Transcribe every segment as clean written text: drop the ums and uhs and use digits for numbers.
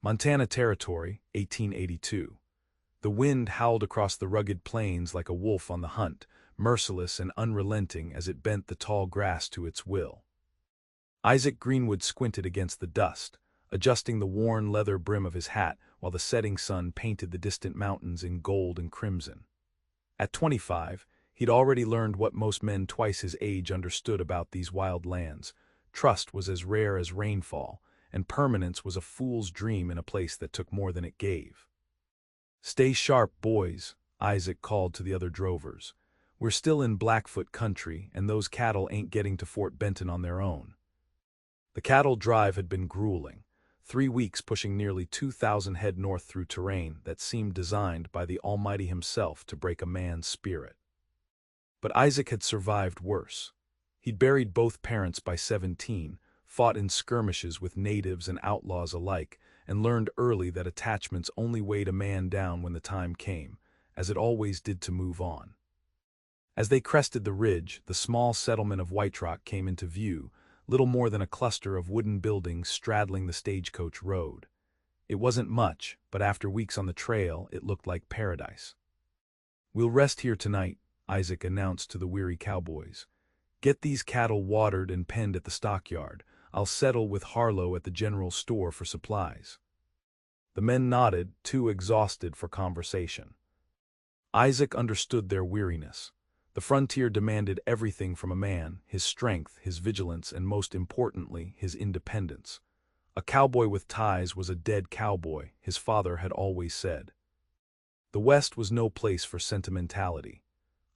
Montana Territory, 1882. The wind howled across the rugged plains like a wolf on the hunt, merciless and unrelenting as it bent the tall grass to its will. Isaac Greenwood squinted against the dust, adjusting the worn leather brim of his hat while the setting sun painted the distant mountains in gold and crimson. At 25, he'd already learned what most men twice his age understood about these wild lands. Trust was as rare as rainfall, and permanence was a fool's dream in a place that took more than it gave. "Stay sharp, boys," Isaac called to the other drovers. "We're still in Blackfoot country, and those cattle ain't getting to Fort Benton on their own." The cattle drive had been grueling, 3 weeks pushing nearly 2,000 head north through terrain that seemed designed by the Almighty himself to break a man's spirit. But Isaac had survived worse. He'd buried both parents by 17, fought in skirmishes with natives and outlaws alike, and learned early that attachments only weighed a man down when the time came, as it always did to move on. As they crested the ridge, the small settlement of White Rock came into view, little more than a cluster of wooden buildings straddling the stagecoach road. It wasn't much, but after weeks on the trail, it looked like paradise. "We'll rest here tonight," Isaac announced to the weary cowboys. "Get these cattle watered and penned at the stockyard. I'll settle with Harlow at the general store for supplies." The men nodded, too exhausted for conversation. Isaac understood their weariness. The frontier demanded everything from a man: his strength, his vigilance, and most importantly, his independence. A cowboy with ties was a dead cowboy, his father had always said. The West was no place for sentimentality.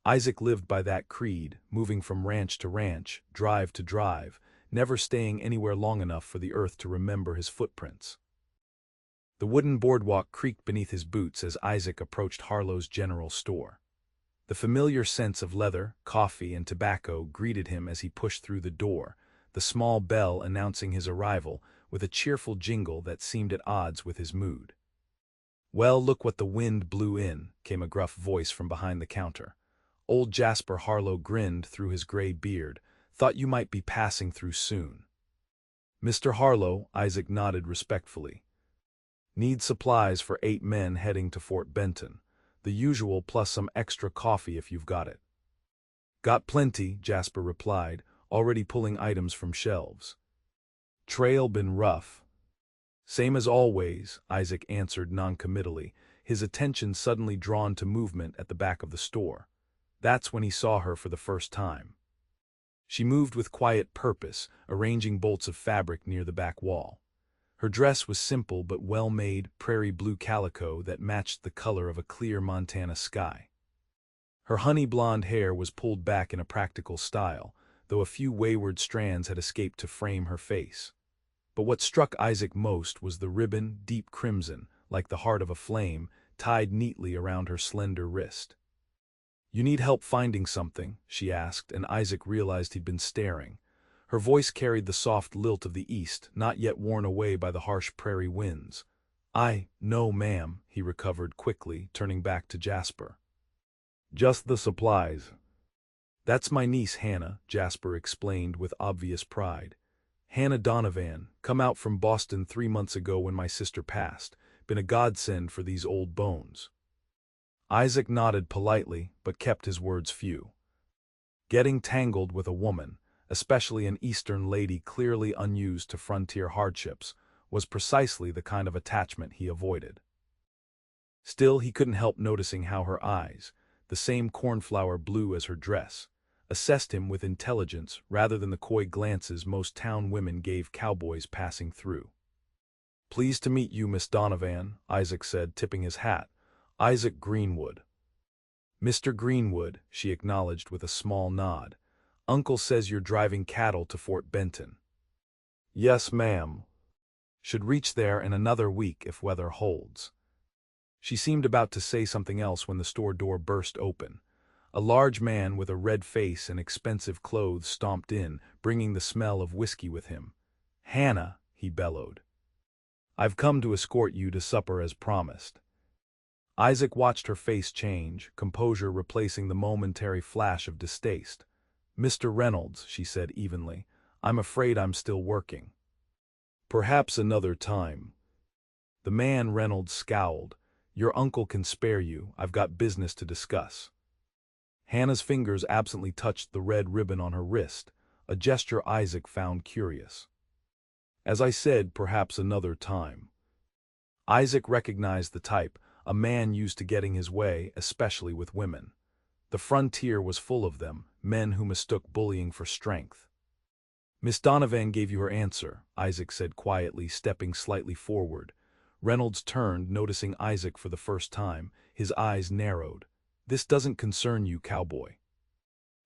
Isaac lived by that creed, moving from ranch to ranch, drive to drive, never staying anywhere long enough for the earth to remember his footprints. The wooden boardwalk creaked beneath his boots as Isaac approached Harlow's general store. The familiar scents of leather, coffee, and tobacco greeted him as he pushed through the door, the small bell announcing his arrival with a cheerful jingle that seemed at odds with his mood. "Well, look what the wind blew in," came a gruff voice from behind the counter. Old Jasper Harlow grinned through his gray beard. "Thought you might be passing through soon." "Mr. Harlow," Isaac nodded respectfully. "Need supplies for 8 men heading to Fort Benton. The usual plus some extra coffee if you've got it." "Got plenty," Jasper replied, already pulling items from shelves. "Trail been rough?" "Same as always," Isaac answered noncommittally, his attention suddenly drawn to movement at the back of the store. That's when he saw her for the first time. She moved with quiet purpose, arranging bolts of fabric near the back wall. Her dress was simple but well-made, prairie blue calico that matched the color of a clear Montana sky. Her honey-blonde hair was pulled back in a practical style, though a few wayward strands had escaped to frame her face. But what struck Isaac most was the ribbon, deep crimson, like the heart of a flame, tied neatly around her slender wrist. "You need help finding something?" she asked, and Isaac realized he'd been staring. Her voice carried the soft lilt of the east, not yet worn away by the harsh prairie winds. "No, ma'am," he recovered quickly, turning back to Jasper. "Just the supplies." "That's my niece Hannah," Jasper explained with obvious pride. "Hannah Donovan, come out from Boston 3 months ago when my sister passed. Been a godsend for these old bones." Isaac nodded politely, but kept his words few. Getting tangled with a woman, especially an Eastern lady clearly unused to frontier hardships, was precisely the kind of attachment he avoided. Still, he couldn't help noticing how her eyes, the same cornflower blue as her dress, assessed him with intelligence rather than the coy glances most town women gave cowboys passing through. "Pleased to meet you, Miss Donovan," Isaac said, tipping his hat. "Isaac Greenwood." "Mr. Greenwood," she acknowledged with a small nod. "Uncle says you're driving cattle to Fort Benton." "Yes, ma'am. Should reach there in another week if weather holds." She seemed about to say something else when the store door burst open. A large man with a red face and expensive clothes stomped in, bringing the smell of whiskey with him. "Hannah," he bellowed. "I've come to escort you to supper as promised." Isaac watched her face change, composure replacing the momentary flash of distaste. "Mr. Reynolds," she said evenly, "I'm afraid I'm still working." "Perhaps another time." The man, Reynolds, scowled. Your uncle can spare you, I've got business to discuss. Hannah's fingers absently touched the red ribbon on her wrist, a gesture Isaac found curious. As I said, perhaps another time. Isaac recognized the type, a man used to getting his way, especially with women. The frontier was full of them, men who mistook bullying for strength. Miss Donovan gave you her answer, Isaac said quietly, stepping slightly forward. Reynolds turned, noticing Isaac for the first time. His eyes narrowed. This doesn't concern you, Cowboy.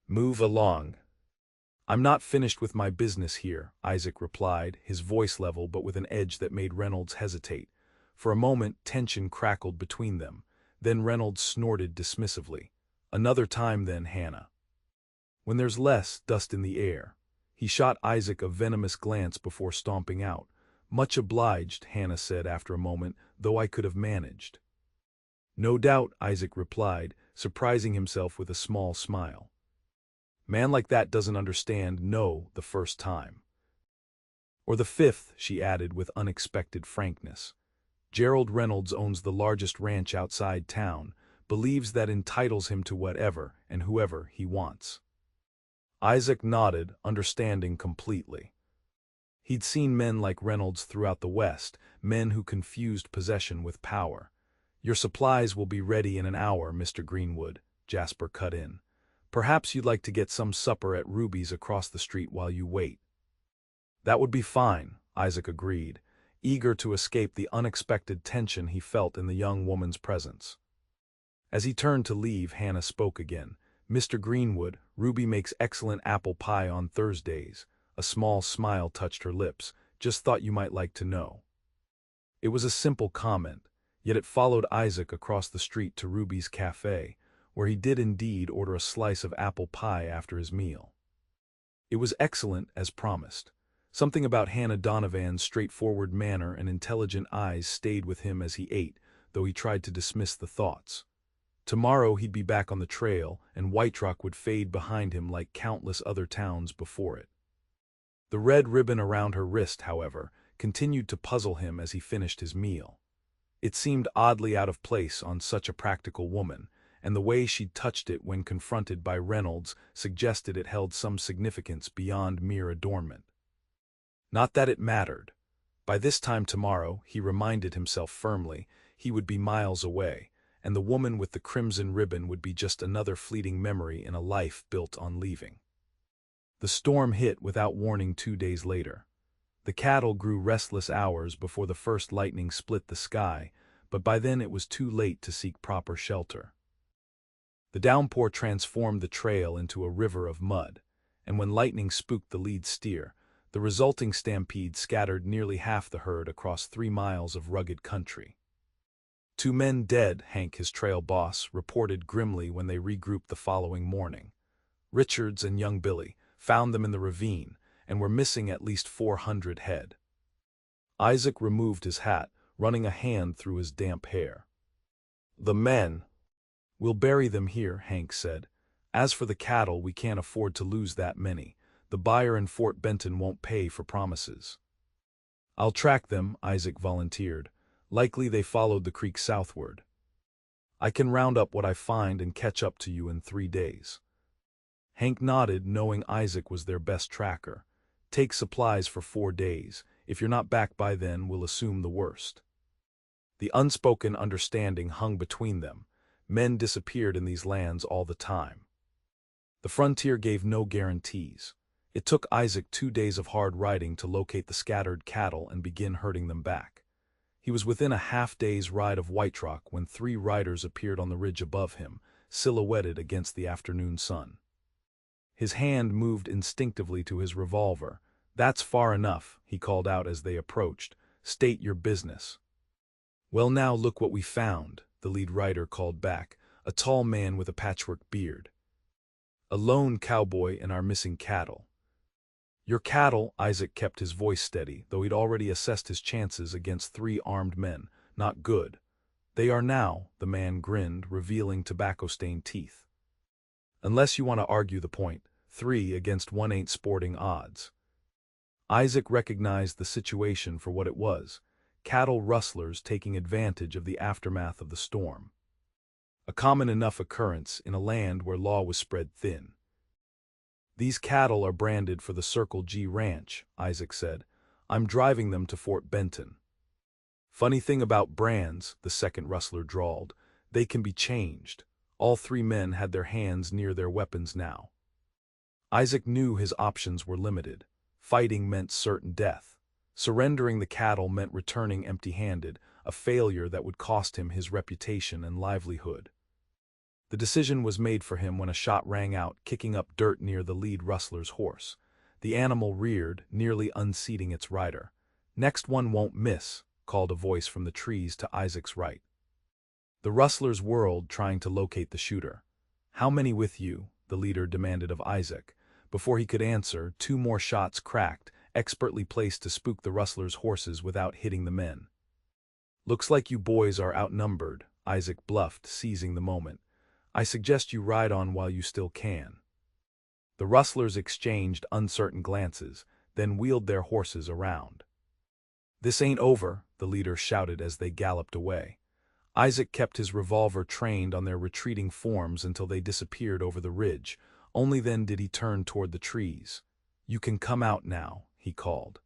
Move along. I'm not finished with my business here, Isaac replied, his voice level but with an edge that made Reynolds hesitate. For a moment, tension crackled between them. Then Reynolds snorted dismissively. Another time then, Hannah. When there's less dust in the air. He shot Isaac a venomous glance before stomping out. Much obliged, Hannah said after a moment, though I could have managed. No doubt, Isaac replied, surprising himself with a small smile. Man like that doesn't understand no the first time. Or the fifth, she added with unexpected frankness. Gerald Reynolds owns the largest ranch outside town, believes that entitles him to whatever and whoever he wants. Isaac nodded, understanding completely. He'd seen men like Reynolds throughout the West, men who confused possession with power. Your supplies will be ready in an hour, Mr. Greenwood, Jasper cut in. Perhaps you'd like to get some supper at Ruby's across the street while you wait. That would be fine, Isaac agreed, eager to escape the unexpected tension he felt in the young woman's presence. As he turned to leave, Hannah spoke again. Mr. Greenwood, Ruby makes excellent apple pie on Thursdays. A small smile touched her lips. Just thought you might like to know. It was a simple comment, yet it followed Isaac across the street to Ruby's cafe, where he did indeed order a slice of apple pie after his meal. It was excellent, as promised. Something about Hannah Donovan's straightforward manner and intelligent eyes stayed with him as he ate, though he tried to dismiss the thoughts. Tomorrow he'd be back on the trail, and White Rock would fade behind him like countless other towns before it. The red ribbon around her wrist, however, continued to puzzle him as he finished his meal. It seemed oddly out of place on such a practical woman, and the way she'd touched it when confronted by Reynolds suggested it held some significance beyond mere adornment. Not that it mattered. By this time tomorrow, he reminded himself firmly, he would be miles away, and the woman with the crimson ribbon would be just another fleeting memory in a life built on leaving. The storm hit without warning 2 days later. The cattle grew restless hours before the first lightning split the sky, but by then it was too late to seek proper shelter. The downpour transformed the trail into a river of mud, and when lightning spooked the lead steer, the resulting stampede scattered nearly half the herd across 3 miles of rugged country. 2 men dead, Hank, his trail boss, reported grimly when they regrouped the following morning. Richards and young Billy found them in the ravine and were missing at least 400 head. Isaac removed his hat, running a hand through his damp hair. The men. We'll bury them here, Hank said. As for the cattle, we can't afford to lose that many. The buyer in Fort Benton won't pay for promises. I'll track them, Isaac volunteered. Likely they followed the creek southward. I can round up what I find and catch up to you in 3 days. Hank nodded, knowing Isaac was their best tracker. Take supplies for 4 days. If you're not back by then, we'll assume the worst. The unspoken understanding hung between them. Men disappeared in these lands all the time. The frontier gave no guarantees. It took Isaac 2 days of hard riding to locate the scattered cattle and begin herding them back. He was within a half-day's ride of White Rock when 3 riders appeared on the ridge above him, silhouetted against the afternoon sun. His hand moved instinctively to his revolver. That's far enough, he called out as they approached. State your business. Well, now look what we found, the lead rider called back, a tall man with a patchwork beard. A lone cowboy and our missing cattle. Your cattle, Isaac kept his voice steady, though he'd already assessed his chances against 3 armed men. Not good. They are now, the man grinned, revealing tobacco-stained teeth. Unless you want to argue the point, 3 against 1 ain't sporting odds. Isaac recognized the situation for what it was. cattle rustlers taking advantage of the aftermath of the storm. A common enough occurrence in a land where law was spread thin. "These cattle are branded for the Circle G Ranch," Isaac said. "I'm driving them to Fort Benton." "Funny thing about brands," the second rustler drawled, "they can be changed." All three men had their hands near their weapons now. Isaac knew his options were limited. Fighting meant certain death. Surrendering the cattle meant returning empty-handed, a failure that would cost him his reputation and livelihood. The decision was made for him when a shot rang out, kicking up dirt near the lead rustler's horse. The animal reared, nearly unseating its rider. "Next one won't miss," called a voice from the trees to Isaac's right. The rustlers whirled, trying to locate the shooter. "How many with you?" the leader demanded of Isaac. Before he could answer, two more shots cracked, expertly placed to spook the rustlers' horses without hitting the men. "Looks like you boys are outnumbered," Isaac bluffed, seizing the moment. "I suggest you ride on while you still can." The rustlers exchanged uncertain glances, then wheeled their horses around. "This ain't over," the leader shouted as they galloped away. Isaac kept his revolver trained on their retreating forms until they disappeared over the ridge. Only then did he turn toward the trees. "You can come out now," he called.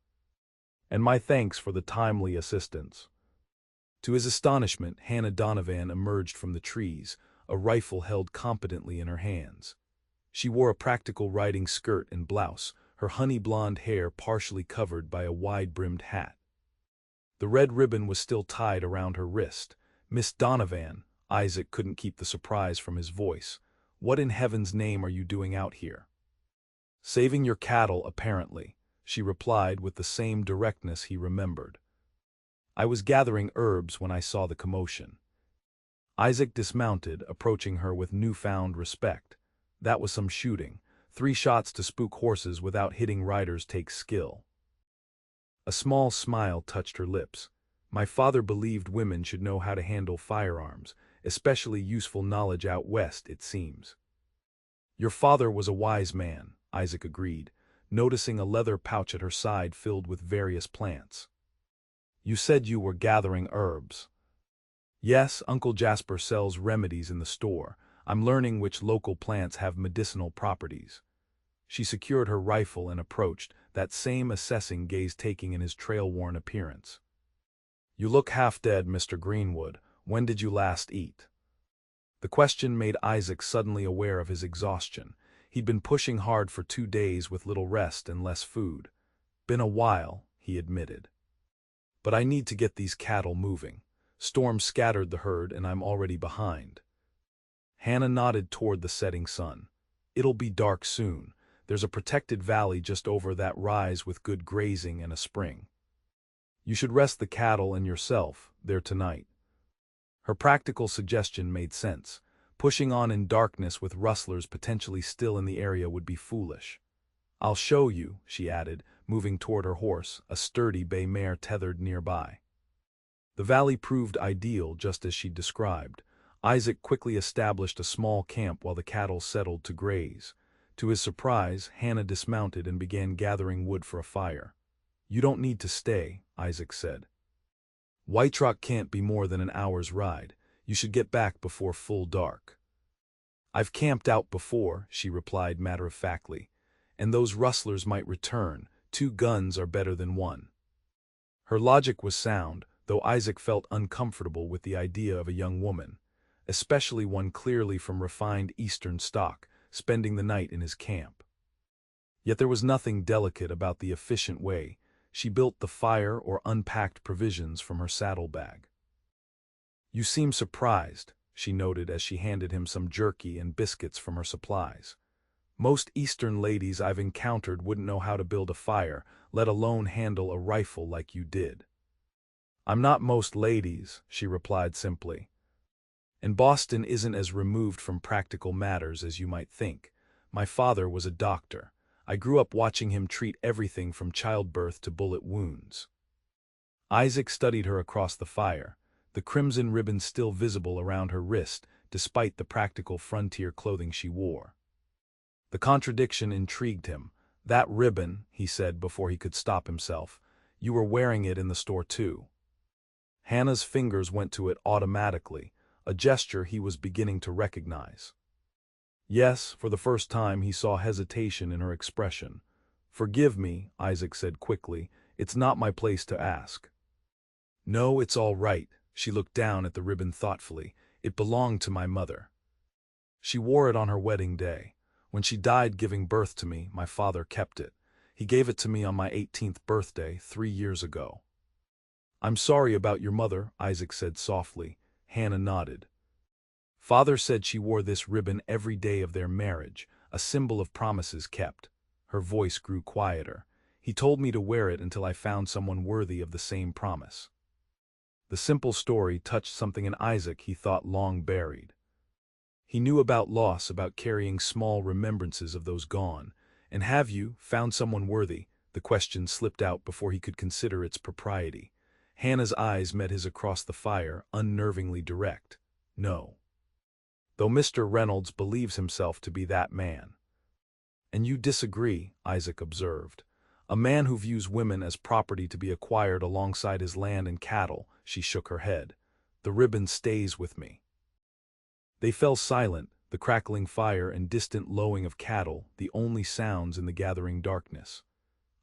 "And my thanks for the timely assistance." To his astonishment, Hannah Donovan emerged from the trees, a rifle held competently in her hands. She wore a practical riding skirt and blouse, her honey-blonde hair partially covered by a wide-brimmed hat. The red ribbon was still tied around her wrist. "Miss Donovan," Isaac couldn't keep the surprise from his voice. "What in heaven's name are you doing out here?" "Saving your cattle, apparently," she replied with the same directness he remembered. "I was gathering herbs when I saw the commotion." Isaac dismounted, approaching her with newfound respect. That was some shooting. 3 shots to spook horses without hitting riders takes skill. A small smile touched her lips. "My father believed women should know how to handle firearms, especially useful knowledge out west, it seems." "Your father was a wise man," Isaac agreed, noticing a leather pouch at her side filled with various plants. "You said you were gathering herbs." "Yes, Uncle Jasper sells remedies in the store. I'm learning which local plants have medicinal properties." She secured her rifle and approached, that same assessing gaze taking in his trail-worn appearance. "You look half dead, Mr. Greenwood. When did you last eat?" The question made Isaac suddenly aware of his exhaustion. He'd been pushing hard for 2 days with little rest and less food. "Been a while," he admitted. "But I need to get these cattle moving. Storm scattered the herd and I'm already behind." Hannah nodded toward the setting sun. "It'll be dark soon. There's a protected valley just over that rise with good grazing and a spring. You should rest the cattle and yourself there tonight." Her practical suggestion made sense. Pushing on in darkness with rustlers potentially still in the area would be foolish. "I'll show you," she added, moving toward her horse, a sturdy bay mare tethered nearby. The valley proved ideal, just as she'd described. Isaac quickly established a small camp while the cattle settled to graze. To his surprise, Hannah dismounted and began gathering wood for a fire. "You don't need to stay," Isaac said. "White Rock can't be more than an hour's ride. You should get back before full dark." "I've camped out before," she replied matter-of-factly. "And those rustlers might return. 2 guns are better than 1. Her logic was sound, though Isaac felt uncomfortable with the idea of a young woman, especially one clearly from refined Eastern stock, spending the night in his camp. Yet there was nothing delicate about the efficient way she built the fire or unpacked provisions from her saddlebag. "You seem surprised," she noted as she handed him some jerky and biscuits from her supplies. "Most Eastern ladies I've encountered wouldn't know how to build a fire, let alone handle a rifle like you did." "I'm not most ladies," she replied simply. "And Boston isn't as removed from practical matters as you might think. My father was a doctor. I grew up watching him treat everything from childbirth to bullet wounds." Isaac studied her across the fire, the crimson ribbon still visible around her wrist despite the practical frontier clothing she wore. The contradiction intrigued him. "That ribbon," he said before he could stop himself, "you were wearing it in the store too." Hannah's fingers went to it automatically, a gesture he was beginning to recognize. Yes, for the first time he saw hesitation in her expression. "Forgive me," Isaac said quickly, "it's not my place to ask." "No, it's all right." She looked down at the ribbon thoughtfully. "It belonged to my mother. She wore it on her wedding day. When she died giving birth to me, my father kept it. He gave it to me on my 18th birthday 3 years ago." "I'm sorry about your mother," Isaac said softly. Hannah nodded. "Father said she wore this ribbon every day of their marriage, a symbol of promises kept." Her voice grew quieter. "He told me to wear it until I found someone worthy of the same promise." The simple story touched something in Isaac he thought long buried. He knew about loss, about carrying small remembrances of those gone. "And have you found someone worthy?" The question slipped out before he could consider its propriety. Hannah's eyes met his across the fire, unnervingly direct. "No. Though Mr. Reynolds believes himself to be that man." "And you disagree," Isaac observed. "A man who views women as property to be acquired alongside his land and cattle." She shook her head. "The ribbon stays with me." They fell silent, the crackling fire and distant lowing of cattle, the only sounds in the gathering darkness.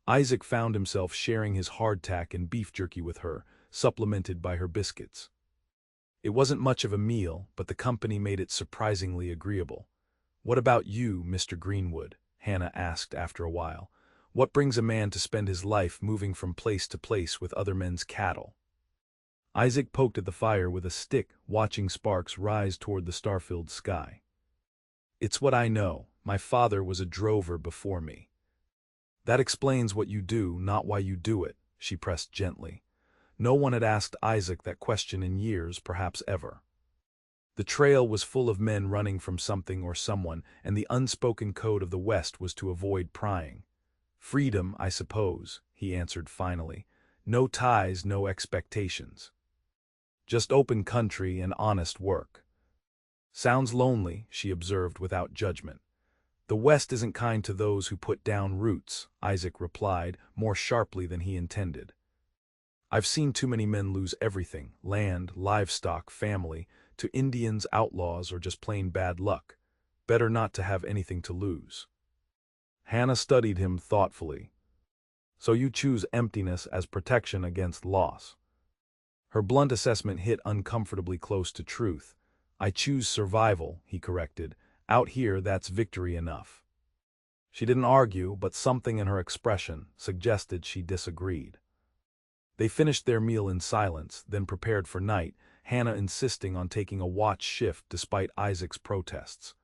Isaac found himself sharing his hardtack and beef jerky with her, supplemented by her biscuits. It wasn't much of a meal, but the company made it surprisingly agreeable. "What about you, Mr. Greenwood?" Hannah asked after a while. "What brings a man to spend his life moving from place to place with other men's cattle?" Isaac poked at the fire with a stick, watching sparks rise toward the star-filled sky. "It's what I know. My father was a drover before me." "That explains what you do, not why you do it," she pressed gently. No one had asked Isaac that question in years, perhaps ever. The trail was full of men running from something or someone, and the unspoken code of the West was to avoid prying. "Freedom, I suppose," he answered finally. "No ties, no expectations. Just open country and honest work." "Sounds lonely," she observed without judgment. "The West isn't kind to those who put down roots," Isaac replied, more sharply than he intended. "I've seen too many men lose everything, land, livestock, family, to Indians, outlaws, or just plain bad luck. Better not to have anything to lose." Hannah studied him thoughtfully. "So you choose emptiness as protection against loss?" Her blunt assessment hit uncomfortably close to truth. "I choose survival," he corrected. "Out here, that's victory enough." She didn't argue, but something in her expression suggested she disagreed. They finished their meal in silence, then prepared for night, Hannah insisting on taking a watch shift despite Isaac's protests.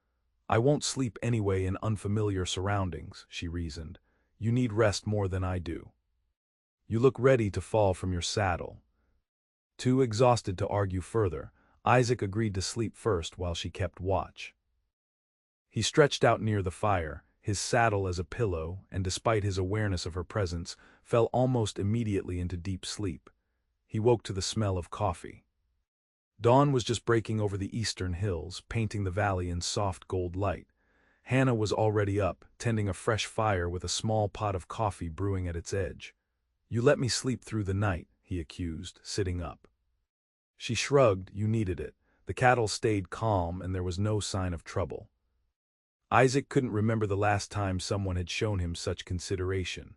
"I won't sleep anyway in unfamiliar surroundings," she reasoned. "You need rest more than I do. You look ready to fall from your saddle." Too exhausted to argue further, Isaac agreed to sleep first while she kept watch. He stretched out near the fire, his saddle as a pillow, and despite his awareness of her presence, fell almost immediately into deep sleep. He woke to the smell of coffee. Dawn was just breaking over the eastern hills, painting the valley in soft gold light. Hannah was already up, tending a fresh fire with a small pot of coffee brewing at its edge. "You let me sleep through the night," he accused, sitting up. She shrugged. "You needed it. The cattle stayed calm and there was no sign of trouble." Isaac couldn't remember the last time someone had shown him such consideration.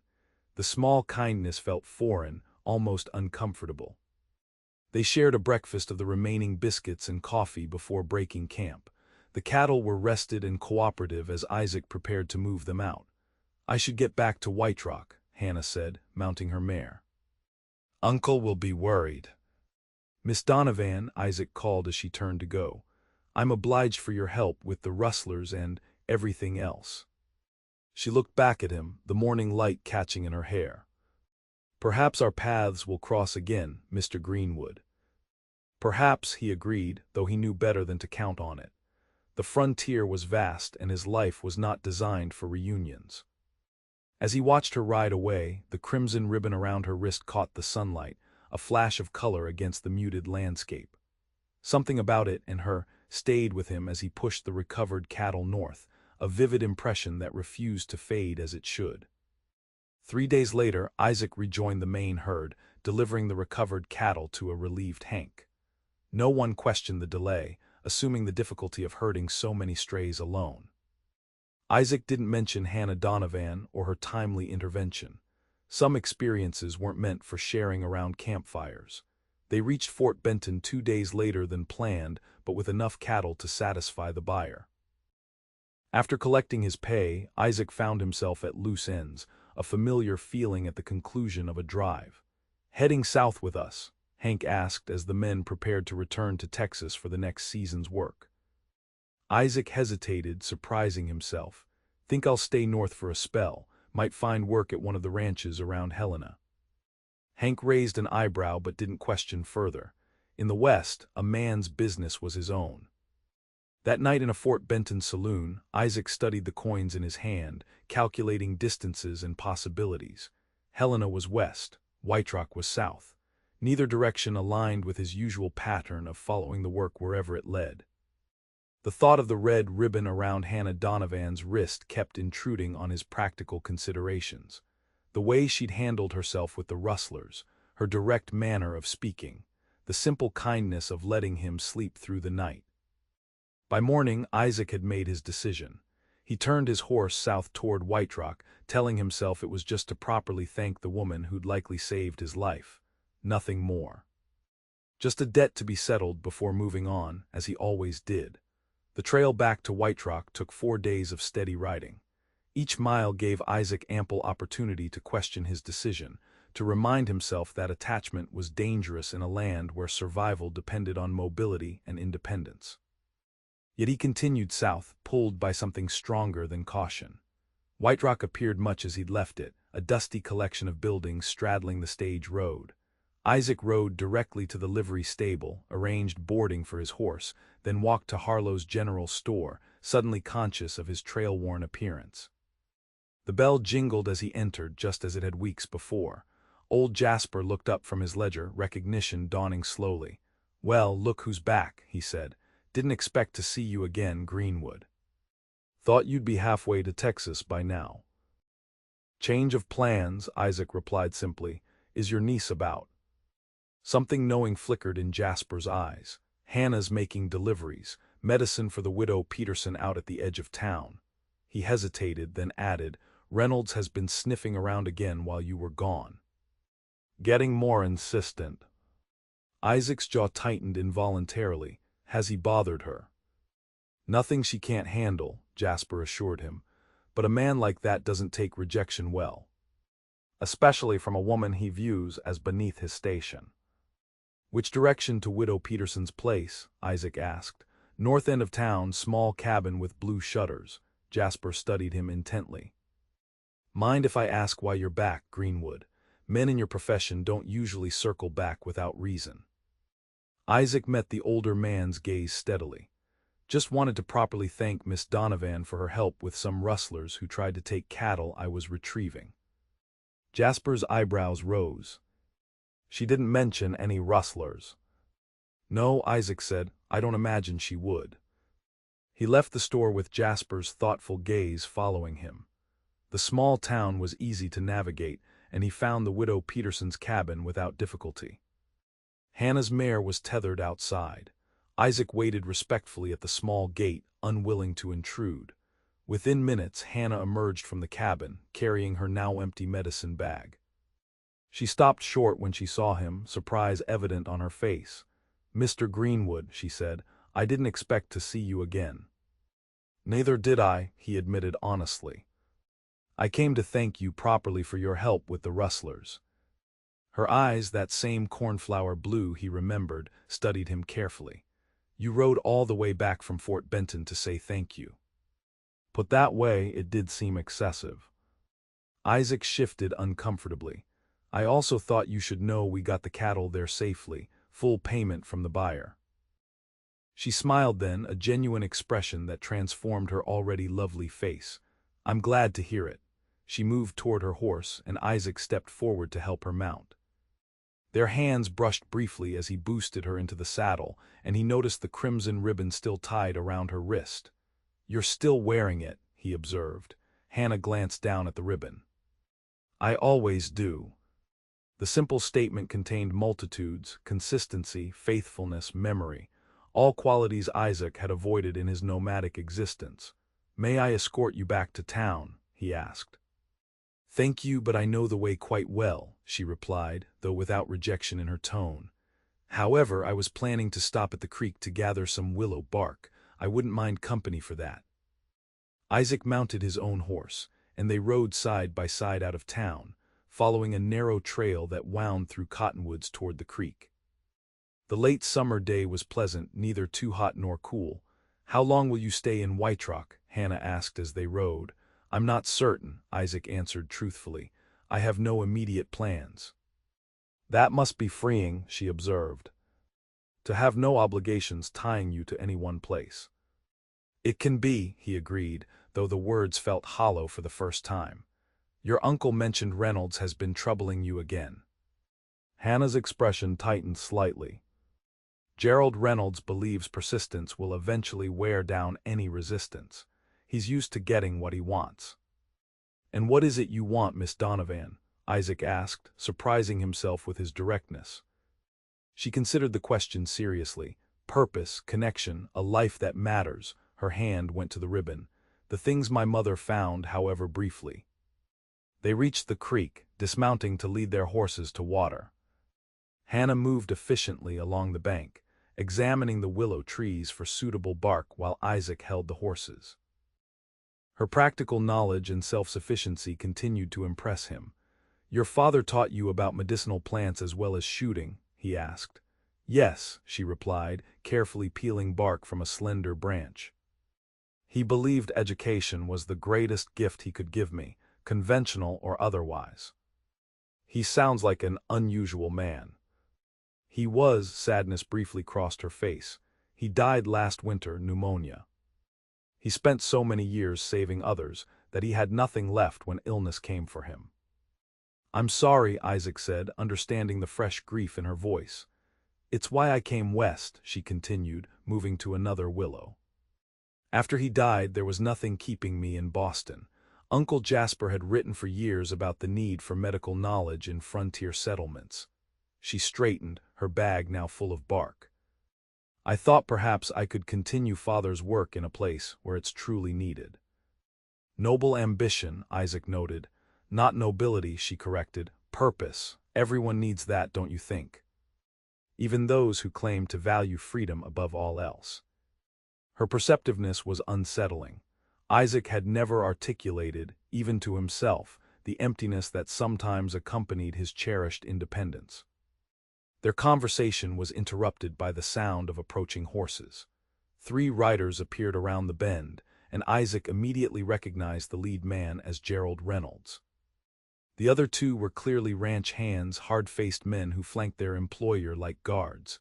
The small kindness felt foreign, almost uncomfortable. They shared a breakfast of the remaining biscuits and coffee before breaking camp. The cattle were rested and cooperative as Isaac prepared to move them out. "I should get back to White Rock," Hannah said, mounting her mare. "Uncle will be worried." "Miss Donovan," Isaac called as she turned to go. "I'm obliged for your help with the rustlers and everything else." She looked back at him, the morning light catching in her hair. "Perhaps our paths will cross again, Mr. Greenwood." "Perhaps," he agreed, though he knew better than to count on it. The frontier was vast and his life was not designed for reunions. As he watched her ride away, the crimson ribbon around her wrist caught the sunlight, a flash of color against the muted landscape. Something about it and her stayed with him as he pushed the recovered cattle north, a vivid impression that refused to fade as it should. 3 days later, Isaac rejoined the main herd, delivering the recovered cattle to a relieved Hank. No one questioned the delay, assuming the difficulty of herding so many strays alone. Isaac didn't mention Hannah Donovan or her timely intervention. Some experiences weren't meant for sharing around campfires. They reached Fort Benton 2 days later than planned, but with enough cattle to satisfy the buyer. After collecting his pay, Isaac found himself at loose ends, a familiar feeling at the conclusion of a drive. "Heading south with us?" Hank asked as the men prepared to return to Texas for the next season's work. Isaac hesitated, surprising himself. "Think I'll stay north for a spell, might find work at one of the ranches around Helena." Hank raised an eyebrow but didn't question further. In the West, a man's business was his own. That night in a Fort Benton saloon, Isaac studied the coins in his hand, calculating distances and possibilities. Helena was west, White Rock was south. Neither direction aligned with his usual pattern of following the work wherever it led. The thought of the red ribbon around Hannah Donovan's wrist kept intruding on his practical considerations. The way she'd handled herself with the rustlers, her direct manner of speaking, the simple kindness of letting him sleep through the night. By morning, Isaac had made his decision. He turned his horse south toward White Rock, telling himself it was just to properly thank the woman who'd likely saved his life. Nothing more. Just a debt to be settled before moving on, as he always did. The trail back to White Rock took 4 days of steady riding. Each mile gave Isaac ample opportunity to question his decision, to remind himself that attachment was dangerous in a land where survival depended on mobility and independence. Yet he continued south, pulled by something stronger than caution. White Rock appeared much as he'd left it, a dusty collection of buildings straddling the stage road. Isaac rode directly to the livery stable, arranged boarding for his horse, then walked to Harlow's general store, suddenly conscious of his trail-worn appearance. The bell jingled as he entered, just as it had weeks before. Old Jasper looked up from his ledger, recognition dawning slowly. "Well, look who's back," he said. "Didn't expect to see you again, Greenwood. Thought you'd be halfway to Texas by now." "Change of plans," Isaac replied simply. "Is your niece about?" Something knowing flickered in Jasper's eyes. "Hannah's making deliveries, medicine for the widow Peterson out at the edge of town." He hesitated, then added, "Reynolds has been sniffing around again while you were gone. Getting more insistent." Isaac's jaw tightened involuntarily. Has he bothered her? "Nothing she can't handle," Jasper assured him, "but a man like that doesn't take rejection well. Especially from a woman he views as beneath his station." "Which direction to Widow Peterson's place?" Isaac asked. "North end of town, small cabin with blue shutters." Jasper studied him intently. "Mind if I ask why you're back, Greenwood? Men in your profession don't usually circle back without reason." Isaac met the older man's gaze steadily. "Just wanted to properly thank Miss Donovan for her help with some rustlers who tried to take cattle I was retrieving." Jasper's eyebrows rose. "She didn't mention any rustlers." "No," Isaac said, "I don't imagine she would." He left the store with Jasper's thoughtful gaze following him. The small town was easy to navigate, and he found the Widow Peterson's cabin without difficulty. Hannah's mare was tethered outside. Isaac waited respectfully at the small gate, unwilling to intrude. Within minutes, Hannah emerged from the cabin, carrying her now empty medicine bag. She stopped short when she saw him, surprise evident on her face. "Mr. Greenwood," she said, "I didn't expect to see you again." "Neither did I," he admitted honestly. "I came to thank you properly for your help with the rustlers." Her eyes, that same cornflower blue he remembered, studied him carefully. "You rode all the way back from Fort Benton to say thank you." Put that way, it did seem excessive. Isaac shifted uncomfortably. "I also thought you should know we got the cattle there safely, full payment from the buyer." She smiled then, a genuine expression that transformed her already lovely face. "I'm glad to hear it." She moved toward her horse, and Isaac stepped forward to help her mount. Their hands brushed briefly as he boosted her into the saddle, and he noticed the crimson ribbon still tied around her wrist. "You're still wearing it," he observed. Hannah glanced down at the ribbon. "I always do." The simple statement contained multitudes, consistency, faithfulness, memory, all qualities Isaac had avoided in his nomadic existence. "May I escort you back to town?" he asked. "Thank you, but I know the way quite well," she replied, though without rejection in her tone. "However, I was planning to stop at the creek to gather some willow bark. I wouldn't mind company for that." Isaac mounted his own horse, and they rode side by side out of town, following a narrow trail that wound through cottonwoods toward the creek. The late summer day was pleasant, neither too hot nor cool. "How long will you stay in White Rock?" Hannah asked as they rode. "I'm not certain," Isaac answered truthfully. "I have no immediate plans." "That must be freeing," she observed. "To have no obligations tying you to any one place." "It can be," he agreed, though the words felt hollow for the first time. "Your uncle mentioned Reynolds has been troubling you again." Hannah's expression tightened slightly. "Gerald Reynolds believes persistence will eventually wear down any resistance. He's used to getting what he wants." "And what is it you want, Miss Donovan?" Isaac asked, surprising himself with his directness. She considered the question seriously. "Purpose, connection, a life that matters." Her hand went to the ribbon. "The things my mother found, however briefly." They reached the creek, dismounting to lead their horses to water. Hannah moved efficiently along the bank, examining the willow trees for suitable bark while Isaac held the horses. Her practical knowledge and self-sufficiency continued to impress him. "Your father taught you about medicinal plants as well as shooting?" he asked. "Yes," she replied, carefully peeling bark from a slender branch. "He believed education was the greatest gift he could give me, conventional or otherwise." "He sounds like an unusual man." "He was." Sadness briefly crossed her face. "He died last winter, pneumonia. He spent so many years saving others that he had nothing left when illness came for him." "I'm sorry," Isaac said, understanding the fresh grief in her voice. "It's why I came west," she continued, moving to another willow. "After he died, there was nothing keeping me in Boston. Uncle Jasper had written for years about the need for medical knowledge in frontier settlements." She straightened, her bag now full of bark. "I thought perhaps I could continue Father's work in a place where it's truly needed." "Noble ambition," Isaac noted. "Not nobility," she corrected. "Purpose. Everyone needs that, don't you think? Even those who claim to value freedom above all else." Her perceptiveness was unsettling. Isaac had never articulated, even to himself, the emptiness that sometimes accompanied his cherished independence. Their conversation was interrupted by the sound of approaching horses. 3 riders appeared around the bend, and Isaac immediately recognized the lead man as Gerald Reynolds. The other 2 were clearly ranch hands, hard-faced men who flanked their employer like guards.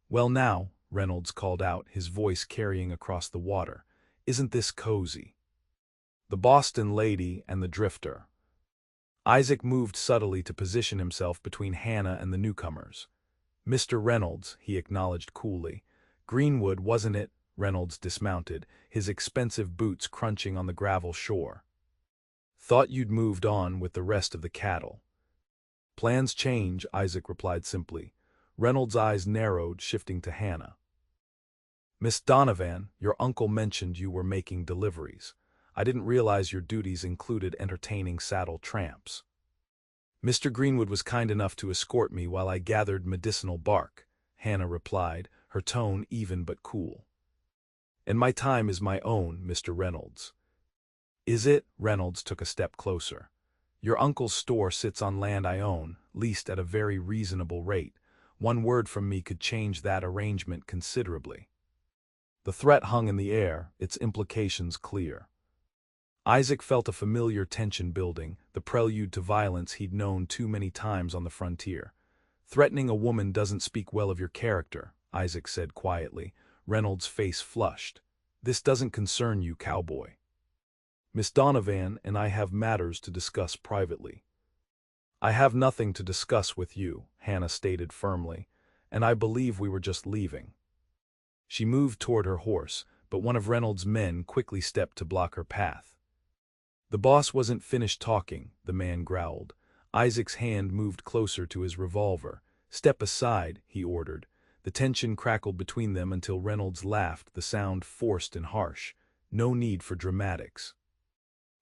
"Well now," Reynolds called out, his voice carrying across the water, "isn't this cozy? The Boston lady and the drifter." Isaac moved subtly to position himself between Hannah and the newcomers. "Mr. Reynolds," he acknowledged coolly. "Greenwood, wasn't it?" Reynolds dismounted, his expensive boots crunching on the gravel shore. "Thought you'd moved on with the rest of the cattle." "Plans change," Isaac replied simply. Reynolds' eyes narrowed, shifting to Hannah. "Miss Donovan, your uncle mentioned you were making deliveries. I didn't realize your duties included entertaining saddle tramps." "Mr. Greenwood was kind enough to escort me while I gathered medicinal bark," Hannah replied, her tone even but cool. "And my time is my own, Mr. Reynolds." "Is it?" Reynolds took a step closer. "Your uncle's store sits on land I own, leased at a very reasonable rate. One word from me could change that arrangement considerably." The threat hung in the air, its implications clear. Isaac felt a familiar tension building, the prelude to violence he'd known too many times on the frontier. "Threatening a woman doesn't speak well of your character," Isaac said quietly. Reynolds' face flushed. "This doesn't concern you, Cowboy. Miss Donovan and I have matters to discuss privately." "I have nothing to discuss with you," Hannah stated firmly, "and I believe we were just leaving." She moved toward her horse, but one of Reynolds' men quickly stepped to block her path. "The boss wasn't finished talking," the man growled. Isaac's hand moved closer to his revolver. "Step aside," he ordered. The tension crackled between them until Reynolds laughed, the sound forced and harsh. "No need for dramatics.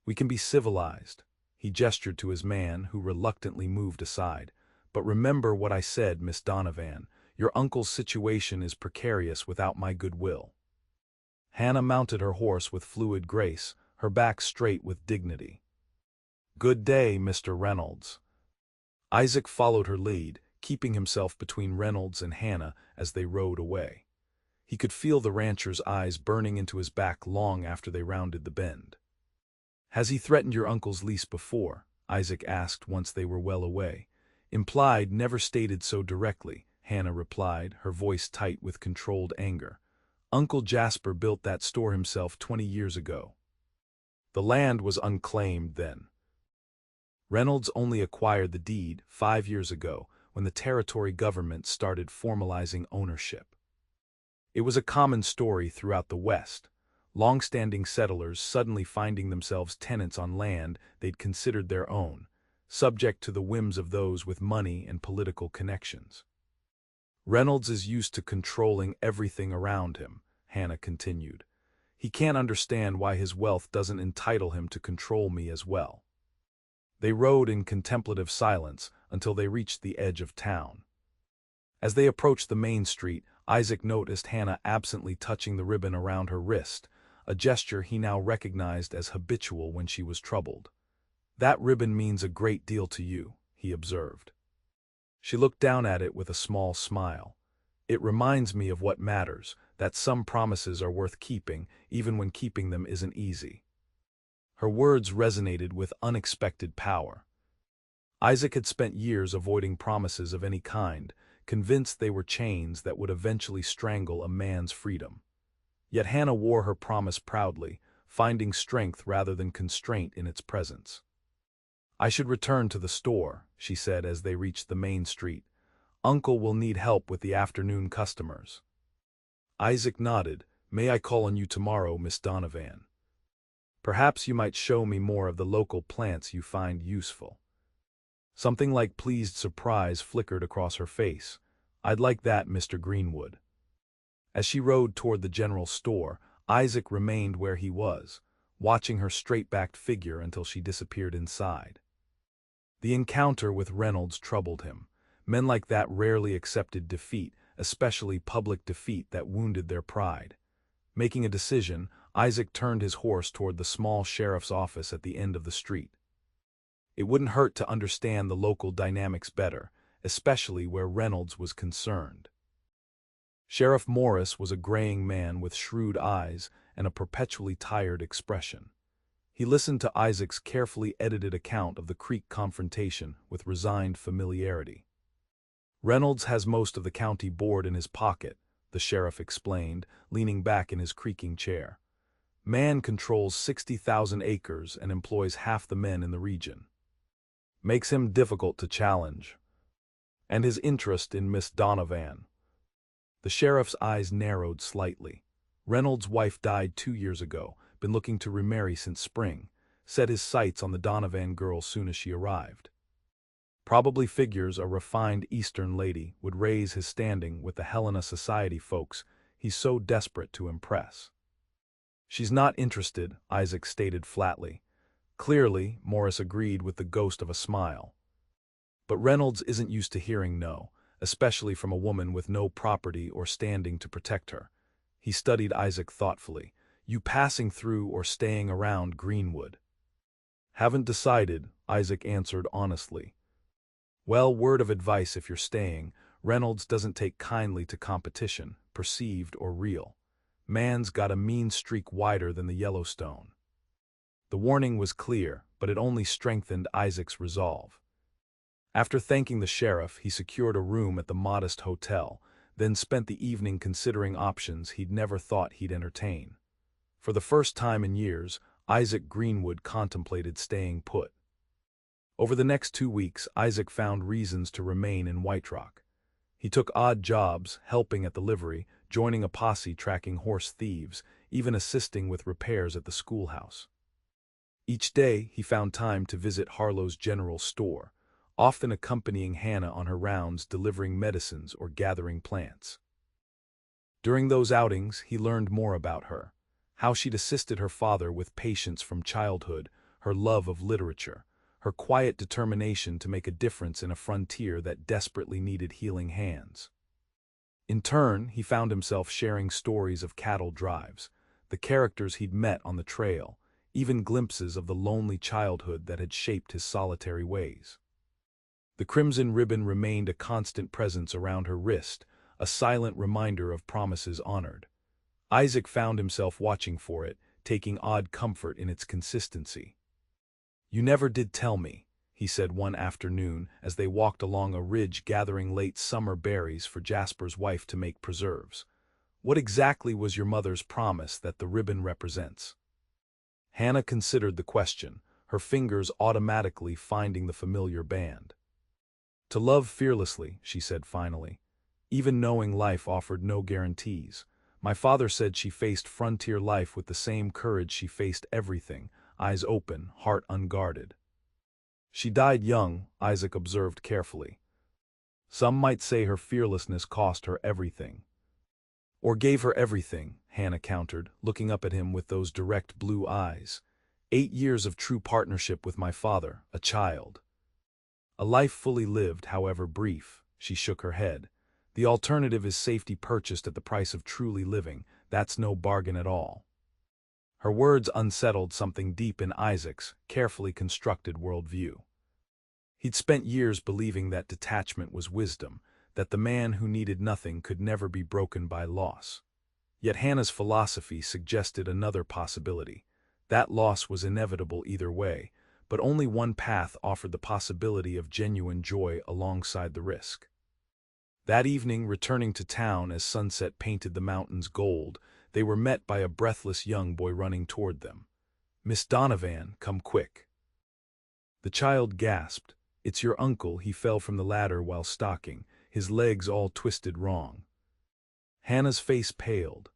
We can be civilized." He gestured to his man, who reluctantly moved aside. "But remember what I said, Miss Donovan. Your uncle's situation is precarious without my goodwill." Hannah mounted her horse with fluid grace, her back straight with dignity. "Good day, Mr. Reynolds." Isaac followed her lead, keeping himself between Reynolds and Hannah as they rode away. He could feel the rancher's eyes burning into his back long after they rounded the bend. "Has he threatened your uncle's lease before?" Isaac asked once they were well away. "Implied, never stated so directly," Hannah replied, her voice tight with controlled anger. "Uncle Jasper built that store himself 20 years ago. The land was unclaimed then. Reynolds only acquired the deed 5 years ago, when the territory government started formalizing ownership. It was a common story throughout the West, long-standing settlers suddenly finding themselves tenants on land they'd considered their own, subject to the whims of those with money and political connections. Reynolds is used to controlling everything around him," Hannah continued. "He can't understand why his wealth doesn't entitle him to control me as well." They rode in contemplative silence until they reached the edge of town. As they approached the main street, Isaac noticed Hannah absently touching the ribbon around her wrist, a gesture he now recognized as habitual when she was troubled. "That ribbon means a great deal to you," he observed. She looked down at it with a small smile. "It reminds me of what matters, that some promises are worth keeping, even when keeping them isn't easy." Her words resonated with unexpected power. Isaac had spent years avoiding promises of any kind, convinced they were chains that would eventually strangle a man's freedom. Yet Hannah wore her promise proudly, finding strength rather than constraint in its presence. "I should return to the store," she said as they reached the main street. "Uncle will need help with the afternoon customers." Isaac nodded. "May I call on you tomorrow, Miss Donovan? Perhaps you might show me more of the local plants you find useful." Something like pleased surprise flickered across her face. "I'd like that, Mr. Greenwood." As she rode toward the general store, Isaac remained where he was, watching her straight-backed figure until she disappeared inside. The encounter with Reynolds troubled him. Men like that rarely accepted defeat, especially public defeat that wounded their pride. Making a decision, Isaac turned his horse toward the small sheriff's office at the end of the street. It wouldn't hurt to understand the local dynamics better, especially where Reynolds was concerned. Sheriff Morris was a graying man with shrewd eyes and a perpetually tired expression. He listened to Isaac's carefully edited account of the Creek confrontation with resigned familiarity. "Reynolds has most of the county board in his pocket," the sheriff explained, leaning back in his creaking chair. "Man controls 60,000 acres and employs half the men in the region. Makes him difficult to challenge. And his interest in Miss Donovan." The sheriff's eyes narrowed slightly. "Reynolds' wife died 2 years ago, been looking to remarry since spring, set his sights on the Donovan girl soon as she arrived. Probably figures a refined Eastern lady would raise his standing with the Helena society folks he's so desperate to impress." "She's not interested," Isaac stated flatly. "Clearly," Morris agreed with the ghost of a smile. "But Reynolds isn't used to hearing no, especially from a woman with no property or standing to protect her." He studied Isaac thoughtfully. "You passing through or staying around Greenwood?" "Haven't decided," Isaac answered honestly. "Well, word of advice if you're staying, Reynolds doesn't take kindly to competition, perceived or real. Man's got a mean streak wider than the Yellowstone." The warning was clear, but it only strengthened Isaac's resolve. After thanking the sheriff, he secured a room at the modest hotel, then spent the evening considering options he'd never thought he'd entertain. For the first time in years, Isaac Greenwood contemplated staying put. Over the next 2 weeks, Isaac found reasons to remain in White Rock. He took odd jobs, helping at the livery, joining a posse tracking horse thieves, even assisting with repairs at the schoolhouse. Each day, he found time to visit Harlow's general store, often accompanying Hannah on her rounds delivering medicines or gathering plants. During those outings, he learned more about her, how she'd assisted her father with patience from childhood, her love of literature, her quiet determination to make a difference in a frontier that desperately needed healing hands. In turn, he found himself sharing stories of cattle drives, the characters he'd met on the trail, even glimpses of the lonely childhood that had shaped his solitary ways. The crimson ribbon remained a constant presence around her wrist, a silent reminder of promises honored. Isaac found himself watching for it, taking odd comfort in its consistency. "You never did tell me," he said one afternoon as they walked along a ridge gathering late summer berries for Jasper's wife to make preserves. "What exactly was your mother's promise that the ribbon represents?" Hannah considered the question, her fingers automatically finding the familiar band. "To love fearlessly," she said finally, "even knowing life offered no guarantees. My father said she faced frontier life with the same courage she faced everything, eyes open, heart unguarded." "She died young," Isaac observed carefully. "Some might say her fearlessness cost her everything." "Or gave her everything," Hannah countered, looking up at him with those direct blue eyes. "8 years of true partnership with my father, a child." "A life fully lived, however brief," she shook her head. "The alternative is safety purchased at the price of truly living. That's no bargain at all." Her words unsettled something deep in Isaac's carefully constructed worldview. He'd spent years believing that detachment was wisdom, that the man who needed nothing could never be broken by loss. Yet Hannah's philosophy suggested another possibility. That loss was inevitable either way, but only one path offered the possibility of genuine joy alongside the risk. That evening, returning to town as sunset painted the mountains gold, they were met by a breathless young boy running toward them. "Miss Donovan, come quick." The child gasped. "It's your uncle." He fell from the ladder while stalking, his legs all twisted wrong. Hannah's face paled.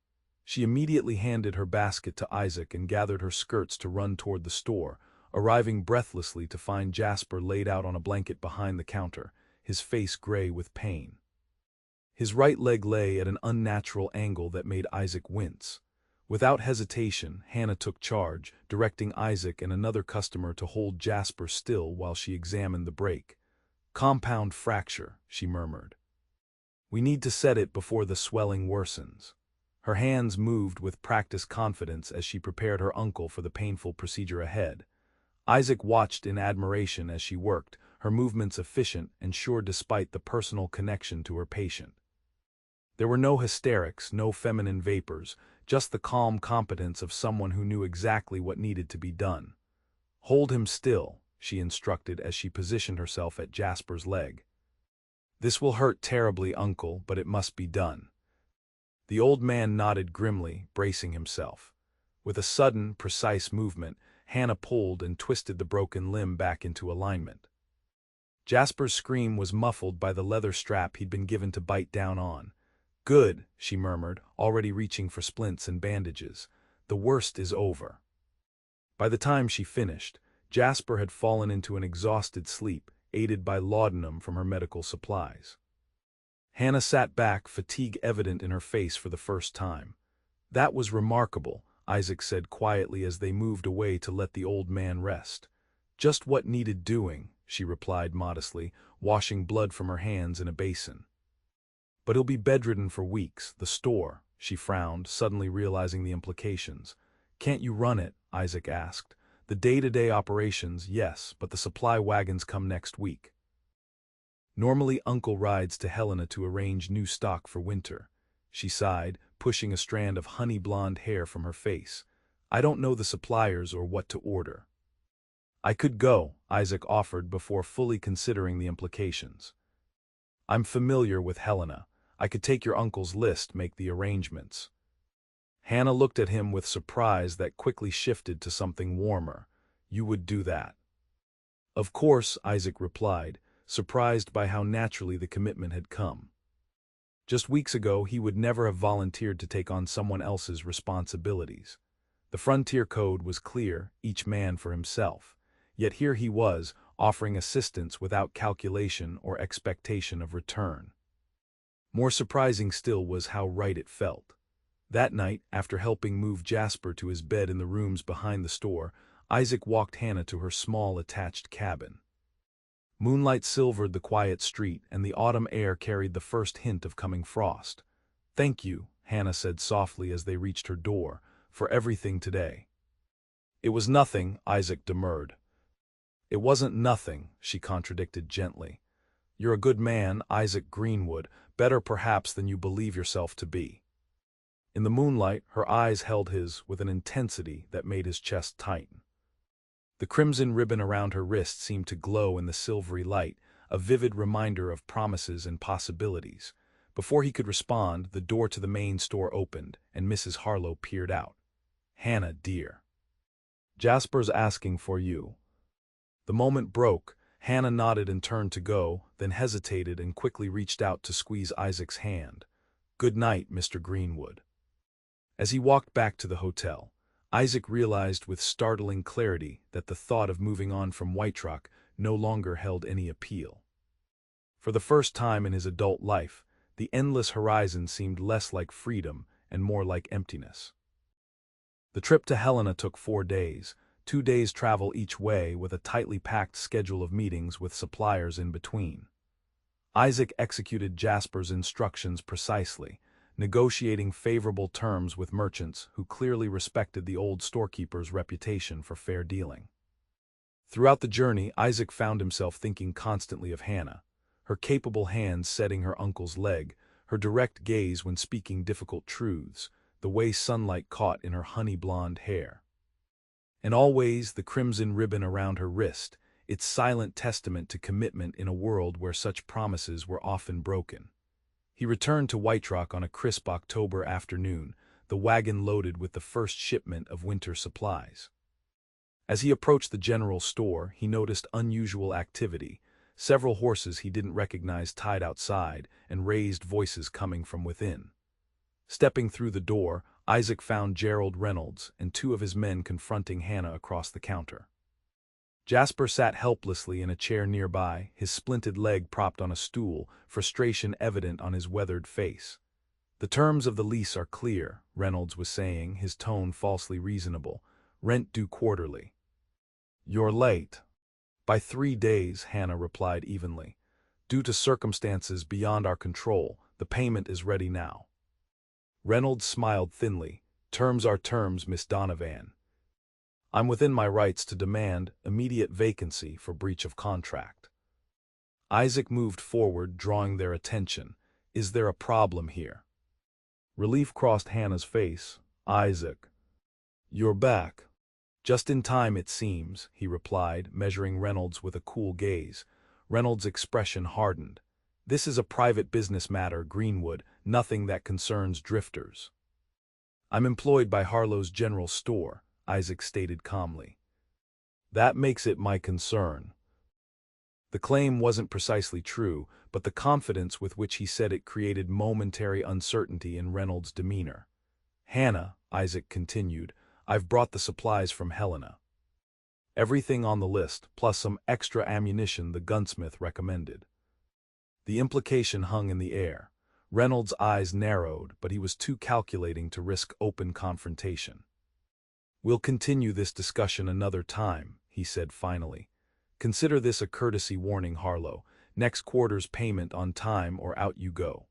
She immediately handed her basket to Isaac and gathered her skirts to run toward the store, arriving breathlessly to find Jasper laid out on a blanket behind the counter, his face gray with pain. His right leg lay at an unnatural angle that made Isaac wince. Without hesitation, Hannah took charge, directing Isaac and another customer to hold Jasper still while she examined the break. "Compound fracture," she murmured. "We need to set it before the swelling worsens." Her hands moved with practiced confidence as she prepared her uncle for the painful procedure ahead. Isaac watched in admiration as she worked, her movements efficient and sure despite the personal connection to her patient. There were no hysterics, no feminine vapors, just the calm competence of someone who knew exactly what needed to be done. "Hold him still," she instructed as she positioned herself at Jasper's leg. "This will hurt terribly, uncle, but it must be done." The old man nodded grimly, bracing himself. With a sudden, precise movement, Hannah pulled and twisted the broken limb back into alignment. Jasper's scream was muffled by the leather strap he'd been given to bite down on. "Good," she murmured, already reaching for splints and bandages. "The worst is over." By the time she finished, Jasper had fallen into an exhausted sleep, aided by laudanum from her medical supplies. Hannah sat back, fatigue evident in her face for the first time. "That was remarkable," Isaac said quietly as they moved away to let the old man rest. "Just what needed doing," she replied modestly, washing blood from her hands in a basin. "But he'll be bedridden for weeks. The store," she frowned, suddenly realizing the implications. "Can't you run it?" Isaac asked. "The day-to-day operations, yes, but the supply wagons come next week." "Normally Uncle rides to Helena to arrange new stock for winter." She sighed, pushing a strand of honey-blonde hair from her face. "I don't know the suppliers or what to order." "I could go," Isaac offered before fully considering the implications. "I'm familiar with Helena. I could take your uncle's list, make the arrangements." Hannah looked at him with surprise that quickly shifted to something warmer. "You would do that?" "Of course," Isaac replied, surprised by how naturally the commitment had come. Just weeks ago, he would never have volunteered to take on someone else's responsibilities. The frontier code was clear, each man for himself. Yet here he was, offering assistance without calculation or expectation of return. More surprising still was how right it felt. That night, after helping move Jasper to his bed in the rooms behind the store, Isaac walked Hannah to her small attached cabin. Moonlight silvered the quiet street, and the autumn air carried the first hint of coming frost. "Thank you," Hannah said softly as they reached her door, "for everything today." "It was nothing," Isaac demurred. "It wasn't nothing," she contradicted gently. "You're a good man, Isaac Greenwood, better perhaps than you believe yourself to be." In the moonlight, her eyes held his with an intensity that made his chest tighten. The crimson ribbon around her wrist seemed to glow in the silvery light, a vivid reminder of promises and possibilities. Before he could respond, the door to the main store opened, and Mrs. Harlow peered out. "Hannah, dear. Jasper's asking for you." The moment broke. Hannah nodded and turned to go, then hesitated and quickly reached out to squeeze Isaac's hand. "Good night, Mr. Greenwood." As he walked back to the hotel, Isaac realized with startling clarity that the thought of moving on from White Rock no longer held any appeal. For the first time in his adult life, the endless horizon seemed less like freedom and more like emptiness. The trip to Helena took 4 days, 2 days' travel each way with a tightly packed schedule of meetings with suppliers in between. Isaac executed Jasper's instructions precisely, negotiating favorable terms with merchants who clearly respected the old storekeeper's reputation for fair dealing. Throughout the journey, Isaac found himself thinking constantly of Hannah, her capable hands setting her uncle's leg, her direct gaze when speaking difficult truths, the way sunlight caught in her honey-blonde hair. And always the crimson ribbon around her wrist, its silent testament to commitment in a world where such promises were often broken. He returned to White Rock on a crisp October afternoon, the wagon loaded with the first shipment of winter supplies. As he approached the general store, he noticed unusual activity, several horses he didn't recognize tied outside, and raised voices coming from within. Stepping through the door, Isaac found Gerald Reynolds and 2 of his men confronting Hannah across the counter. Jasper sat helplessly in a chair nearby, his splinted leg propped on a stool, frustration evident on his weathered face. "The terms of the lease are clear," Reynolds was saying, his tone falsely reasonable. "Rent due quarterly." "You're late." "By 3 days," Hannah replied evenly. "Due to circumstances beyond our control, the payment is ready now." Reynolds smiled thinly. "Terms are terms, Miss Donovan. I'm within my rights to demand immediate vacancy for breach of contract." Isaac moved forward, drawing their attention. "Is there a problem here?" Relief crossed Hannah's face. "Isaac, you're back." "Just in time, it seems," he replied, measuring Reynolds with a cool gaze. Reynolds' expression hardened. "This is a private business matter, Greenwood, nothing that concerns drifters." "I'm employed by Harlow's General Store," Isaac stated calmly. "That makes it my concern." The claim wasn't precisely true, but the confidence with which he said it created momentary uncertainty in Reynolds' demeanor. "Hannah," Isaac continued, "I've brought the supplies from Helena. Everything on the list, plus some extra ammunition the gunsmith recommended." The implication hung in the air. Reynolds' eyes narrowed, but he was too calculating to risk open confrontation. "We'll continue this discussion another time," he said finally. "Consider this a courtesy warning, Harlow. Next quarter's payment on time or out you go."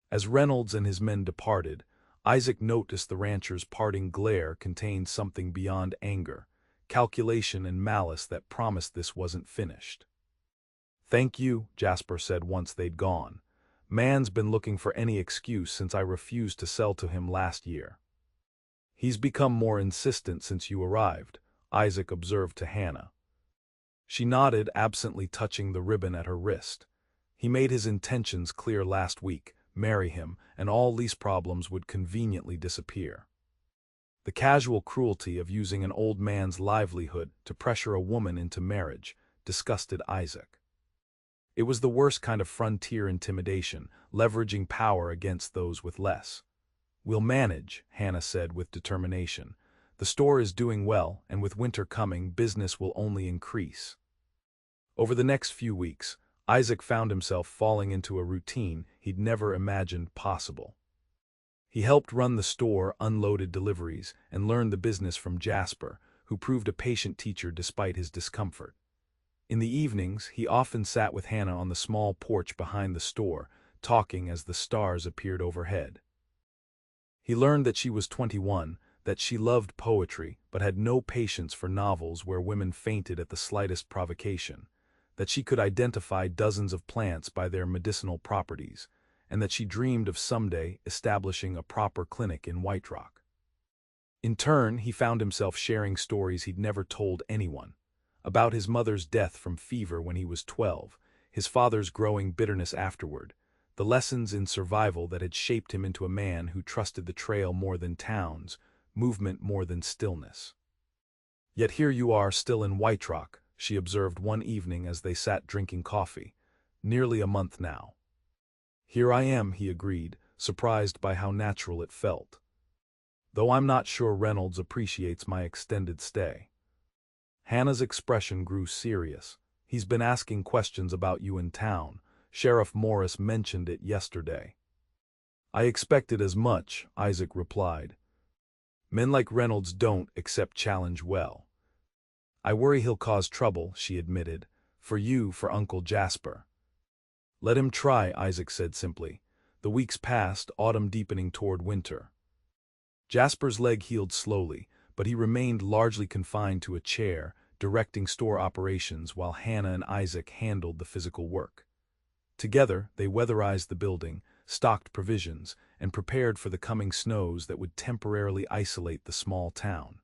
As Reynolds and his men departed, Isaac noticed the rancher's parting glare contained something beyond anger, calculation and malice that promised this wasn't finished. "Thank you," Jasper said once they'd gone. "Man's been looking for any excuse since I refused to sell to him last year." "He's become more insistent since you arrived," Isaac observed to Hannah. She nodded, absently touching the ribbon at her wrist. "He made his intentions clear last week, marry him, and all lease problems would conveniently disappear." The casual cruelty of using an old man's livelihood to pressure a woman into marriage disgusted Isaac. It was the worst kind of frontier intimidation, leveraging power against those with less. "We'll manage," Hannah said with determination. "The store is doing well, and with winter coming, business will only increase." Over the next few weeks, Isaac found himself falling into a routine he'd never imagined possible. He helped run the store, unloaded deliveries, and learned the business from Jasper, who proved a patient teacher despite his discomfort. In the evenings, he often sat with Hannah on the small porch behind the store, talking as the stars appeared overhead. He learned that she was 21, that she loved poetry but had no patience for novels where women fainted at the slightest provocation, that she could identify dozens of plants by their medicinal properties, and that she dreamed of someday establishing a proper clinic in White Rock. In turn, he found himself sharing stories he'd never told anyone, about his mother's death from fever when he was 12, his father's growing bitterness afterward, the lessons in survival that had shaped him into a man who trusted the trail more than towns, movement more than stillness. "Yet here you are still in White Rock," she observed one evening as they sat drinking coffee. "Nearly a month now." "Here I am," he agreed, surprised by how natural it felt. "Though I'm not sure Reynolds appreciates my extended stay." Hannah's expression grew serious. "He's been asking questions about you in town. Sheriff Morris mentioned it yesterday." "I expected as much," Isaac replied. "Men like Reynolds don't accept challenge well." "I worry he'll cause trouble," she admitted. "For you, for Uncle Jasper." "Let him try," Isaac said simply. The weeks passed, autumn deepening toward winter. Jasper's leg healed slowly, but he remained largely confined to a chair, directing store operations while Hannah and Isaac handled the physical work. Together, they weatherized the building, stocked provisions, and prepared for the coming snows that would temporarily isolate the small town.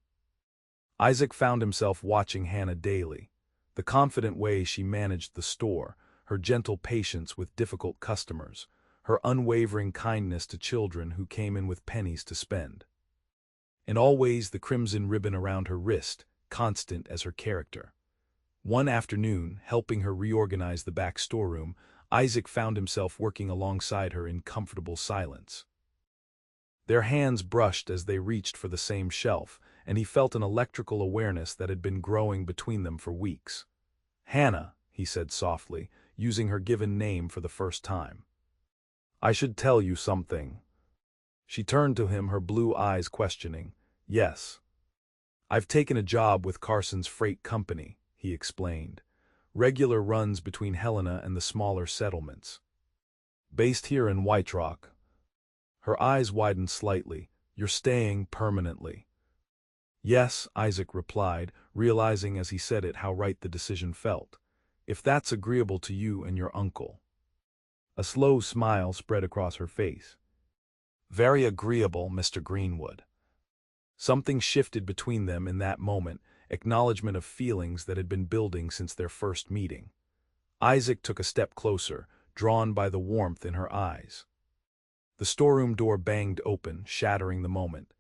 Isaac found himself watching Hannah daily, the confident way she managed the store, her gentle patience with difficult customers, her unwavering kindness to children who came in with pennies to spend. And always the crimson ribbon around her wrist, constant as her character. One afternoon, helping her reorganize the back storeroom, Isaac found himself working alongside her in comfortable silence. Their hands brushed as they reached for the same shelf, and he felt an electrical awareness that had been growing between them for weeks. "Hannah," he said softly, using her given name for the first time. "I should tell you something." She turned to him, her blue eyes questioning. "Yes." "I've taken a job with Carson's Freight Company," he explained. "Regular runs between Helena and the smaller settlements. Based here in White Rock." Her eyes widened slightly. "You're staying permanently?" "Yes," Isaac replied, realizing as he said it how right the decision felt. "If that's agreeable to you and your uncle." A slow smile spread across her face. "Very agreeable, Mr. Greenwood." Something shifted between them in that moment, acknowledgement of feelings that had been building since their first meeting. Isaac took a step closer, drawn by the warmth in her eyes. The storeroom door banged open, shattering the moment.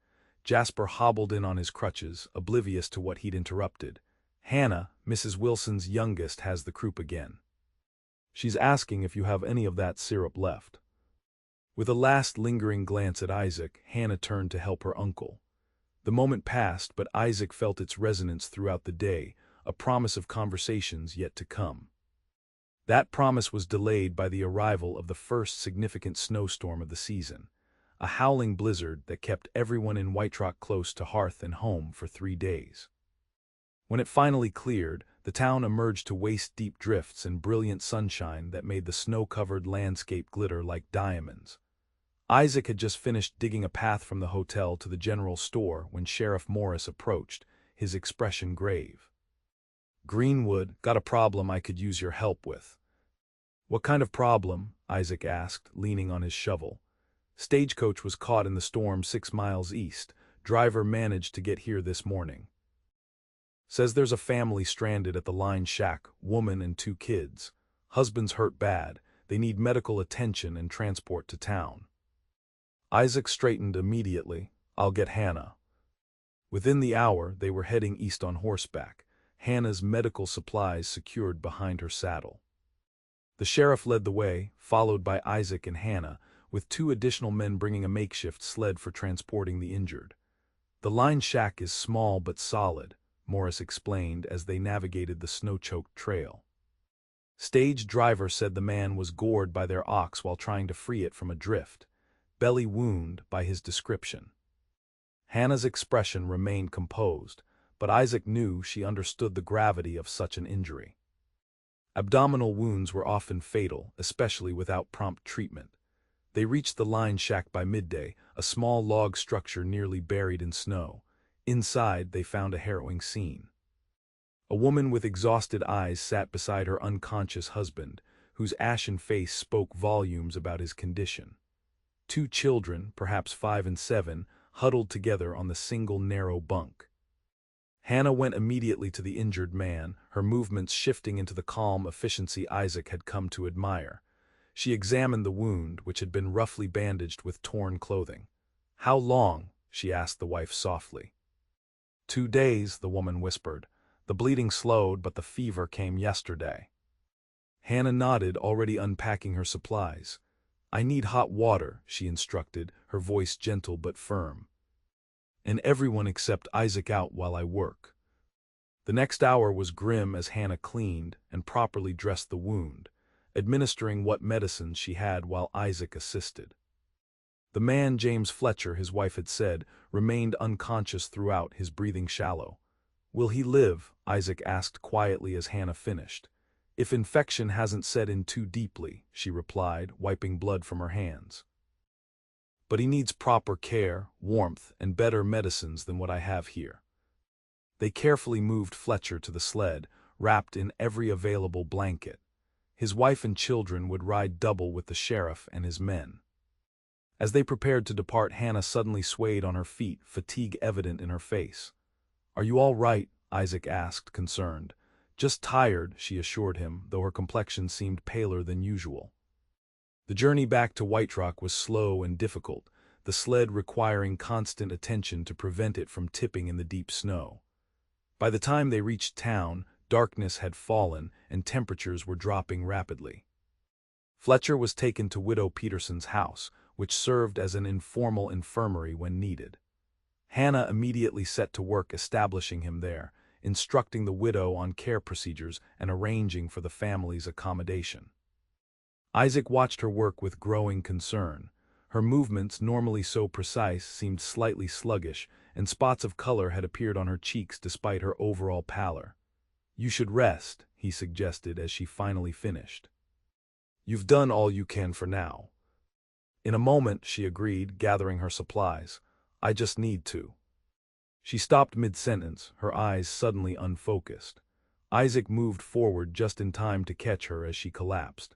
Jasper hobbled in on his crutches, oblivious to what he'd interrupted. "Hannah, Mrs. Wilson's youngest, has the croup again. She's asking if you have any of that syrup left." With a last lingering glance at Isaac, Hannah turned to help her uncle. The moment passed, but Isaac felt its resonance throughout the day, a promise of conversations yet to come. That promise was delayed by the arrival of the first significant snowstorm of the season, a howling blizzard that kept everyone in White Rock close to hearth and home for 3 days. When it finally cleared, the town emerged to waist-deep drifts and brilliant sunshine that made the snow-covered landscape glitter like diamonds. Isaac had just finished digging a path from the hotel to the general store when Sheriff Morris approached, his expression grave. "Greenwood, got a problem I could use your help with." "What kind of problem?" Isaac asked, leaning on his shovel. "Stagecoach was caught in the storm 6 miles east. Driver managed to get here this morning. Says there's a family stranded at the line shack, woman and 2 kids. Husband's hurt bad. They need medical attention and transport to town." Isaac straightened immediately. "I'll get Hannah." Within the hour, they were heading east on horseback, Hannah's medical supplies secured behind her saddle. The sheriff led the way, followed by Isaac and Hannah, with 2 additional men bringing a makeshift sled for transporting the injured. "The line shack is small but solid," Morris explained as they navigated the snow-choked trail. Stage driver said the man was gored by their ox while trying to free it from a drift, belly wound by his description. Hannah's expression remained composed, but Isaac knew she understood the gravity of such an injury. Abdominal wounds were often fatal, especially without prompt treatment. They reached the line shack by midday, a small log structure nearly buried in snow. Inside, they found a harrowing scene. A woman with exhausted eyes sat beside her unconscious husband, whose ashen face spoke volumes about his condition. Two children, perhaps 5 and 7, huddled together on the single narrow bunk. Hannah went immediately to the injured man, her movements shifting into the calm efficiency Isaac had come to admire. She examined the wound, which had been roughly bandaged with torn clothing. "How long?" she asked the wife softly. 2 days, the woman whispered. "The bleeding slowed, but the fever came yesterday." Hannah nodded, already unpacking her supplies. "I need hot water," she instructed, her voice gentle but firm. "And everyone except Isaac out while I work." The next hour was grim as Hannah cleaned and properly dressed the wound, administering what medicines she had while Isaac assisted. The man, James Fletcher, his wife had said, remained unconscious throughout, his breathing shallow. "Will he live?" Isaac asked quietly as Hannah finished. "If infection hasn't set in too deeply," she replied, wiping blood from her hands. "But he needs proper care, warmth, and better medicines than what I have here." They carefully moved Fletcher to the sled, wrapped in every available blanket. His wife and children would ride double with the sheriff and his men. As they prepared to depart, Hannah suddenly swayed on her feet, fatigue evident in her face. "Are you all right?" Isaac asked, concerned. "Just tired," she assured him, though her complexion seemed paler than usual. The journey back to White Rock was slow and difficult, the sled requiring constant attention to prevent it from tipping in the deep snow. By the time they reached town, darkness had fallen and temperatures were dropping rapidly. Fletcher was taken to Widow Peterson's house, which served as an informal infirmary when needed. Hannah immediately set to work establishing him there, instructing the widow on care procedures and arranging for the family's accommodation. Isaac watched her work with growing concern. Her movements, normally so precise, seemed slightly sluggish, and spots of color had appeared on her cheeks despite her overall pallor. "You should rest," he suggested as she finally finished. "You've done all you can for now." "In a moment," she agreed, gathering her supplies. "I just need to." She stopped mid-sentence, her eyes suddenly unfocused. Isaac moved forward just in time to catch her as she collapsed.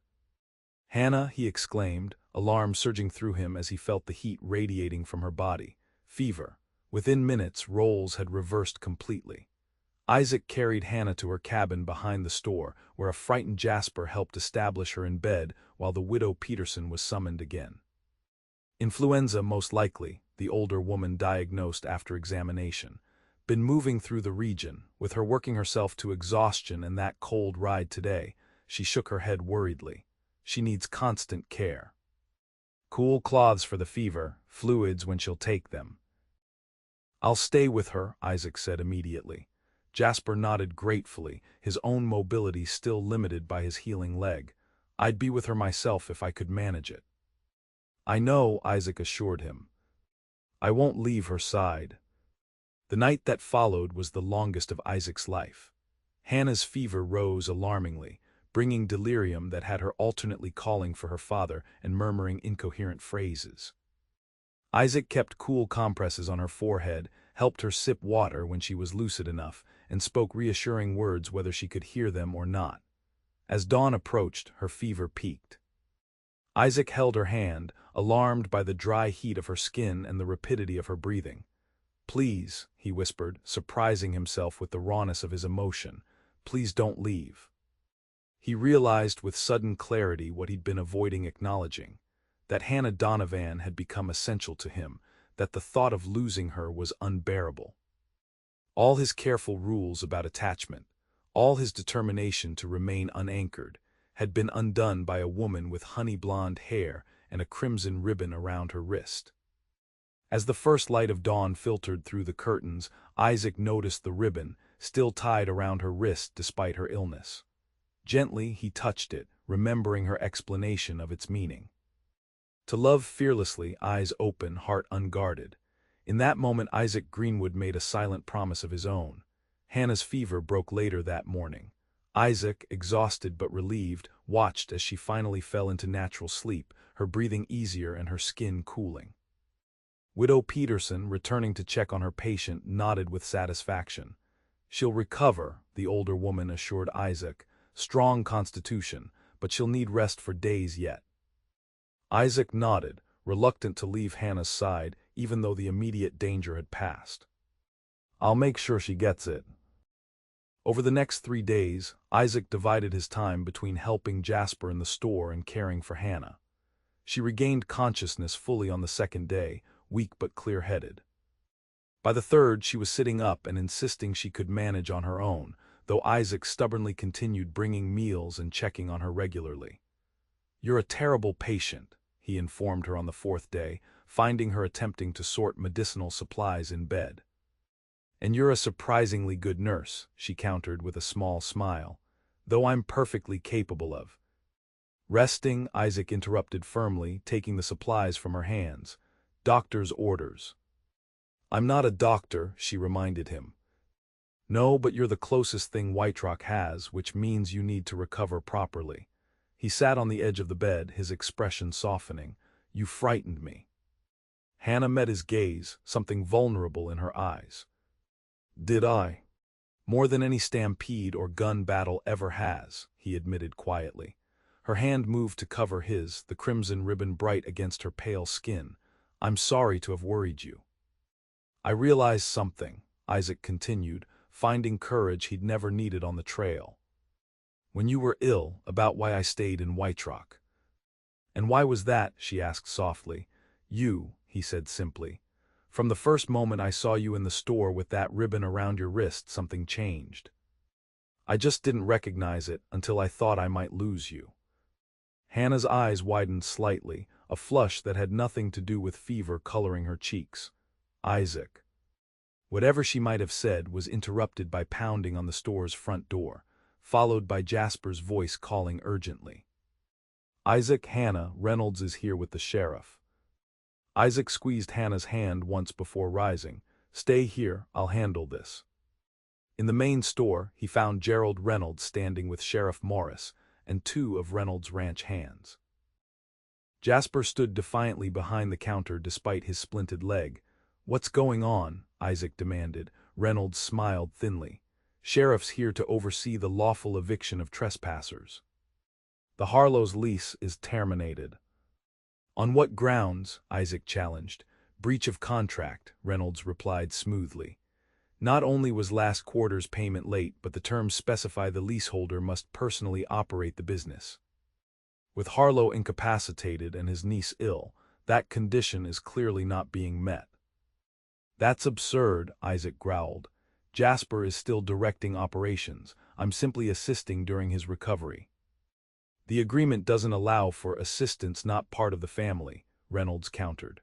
"Hannah," he exclaimed, alarm surging through him as he felt the heat radiating from her body. "Fever." Within minutes, roles had reversed completely. Isaac carried Hannah to her cabin behind the store, where a frightened Jasper helped establish her in bed while the widow Peterson was summoned again. "Influenza, most likely," the older woman diagnosed after examination. "Been moving through the region, with her working herself to exhaustion and that cold ride today." She shook her head worriedly. "She needs constant care. Cool cloths for the fever, fluids when she'll take them." "I'll stay with her," Isaac said immediately. Jasper nodded gratefully, his own mobility still limited by his healing leg. "I'd be with her myself if I could manage it." "I know," Isaac assured him. "I won't leave her side." The night that followed was the longest of Isaac's life. Hannah's fever rose alarmingly, bringing delirium that had her alternately calling for her father and murmuring incoherent phrases. Isaac kept cool compresses on her forehead, helped her sip water when she was lucid enough, and spoke reassuring words whether she could hear them or not. As dawn approached, her fever peaked. Isaac held her hand, alarmed by the dry heat of her skin and the rapidity of her breathing. "Please," he whispered, surprising himself with the rawness of his emotion, "please don't leave." He realized with sudden clarity what he'd been avoiding acknowledging, that Hannah Donovan had become essential to him, that the thought of losing her was unbearable. All his careful rules about attachment, all his determination to remain unanchored, had been undone by a woman with honey-blonde hair and a crimson ribbon around her wrist. As the first light of dawn filtered through the curtains, Isaac noticed the ribbon, still tied around her wrist despite her illness. Gently he touched it, remembering her explanation of its meaning. To love fearlessly, eyes open, heart unguarded. In that moment Isaac Greenwood made a silent promise of his own. Hannah's fever broke later that morning. Isaac, exhausted but relieved, watched as she finally fell into natural sleep, her breathing easier and her skin cooling. Widow Peterson, returning to check on her patient, nodded with satisfaction. "She'll recover," the older woman assured Isaac. "Strong constitution, but she'll need rest for days yet." Isaac nodded, reluctant to leave Hannah's side, even though the immediate danger had passed. "I'll make sure she gets it." Over the next 3 days, Isaac divided his time between helping Jasper in the store and caring for Hannah. She regained consciousness fully on the second day, weak but clear-headed. By the third, she was sitting up and insisting she could manage on her own, though Isaac stubbornly continued bringing meals and checking on her regularly. "You're a terrible patient," he informed her on the 4th day, finding her attempting to sort medicinal supplies in bed. "And you're a surprisingly good nurse," she countered with a small smile, "though I'm perfectly capable of—" "Resting," Isaac interrupted firmly, taking the supplies from her hands. "Doctor's orders." "I'm not a doctor," she reminded him. "No, but you're the closest thing White Rock has, which means you need to recover properly." He sat on the edge of the bed, his expression softening. "You frightened me." Hannah met his gaze, something vulnerable in her eyes. "Did I?" "More than any stampede or gun battle ever has," he admitted quietly. Her hand moved to cover his, the crimson ribbon bright against her pale skin. "I'm sorry to have worried you." "I realized something," Isaac continued, finding courage he'd never needed on the trail. "When you were ill, about why I stayed in White Rock." "And why was that?" she asked softly. "You," he said simply. "From the first moment I saw you in the store with that ribbon around your wrist, something changed. I just didn't recognize it until I thought I might lose you." Hannah's eyes widened slightly, a flush that had nothing to do with fever coloring her cheeks. "Isaac." Whatever she might have said was interrupted by pounding on the store's front door, followed by Jasper's voice calling urgently. "Isaac, Hannah, Reynolds is here with the sheriff." Isaac squeezed Hannah's hand once before rising. "Stay here, I'll handle this." In the main store, he found Gerald Reynolds standing with Sheriff Morris and 2 of Reynolds' ranch hands. Jasper stood defiantly behind the counter despite his splinted leg. "What's going on?" Isaac demanded. Reynolds smiled thinly. "Sheriff's here to oversee the lawful eviction of trespassers." "The Harlow's lease is terminated." "On what grounds?" Isaac challenged. "Breach of contract," Reynolds replied smoothly. "Not only was last quarter's payment late, but the terms specify the leaseholder must personally operate the business. With Harlow incapacitated and his niece ill, that condition is clearly not being met." "That's absurd," Isaac growled. "Jasper is still directing operations. I'm simply assisting during his recovery." "The agreement doesn't allow for assistants not part of the family," Reynolds countered.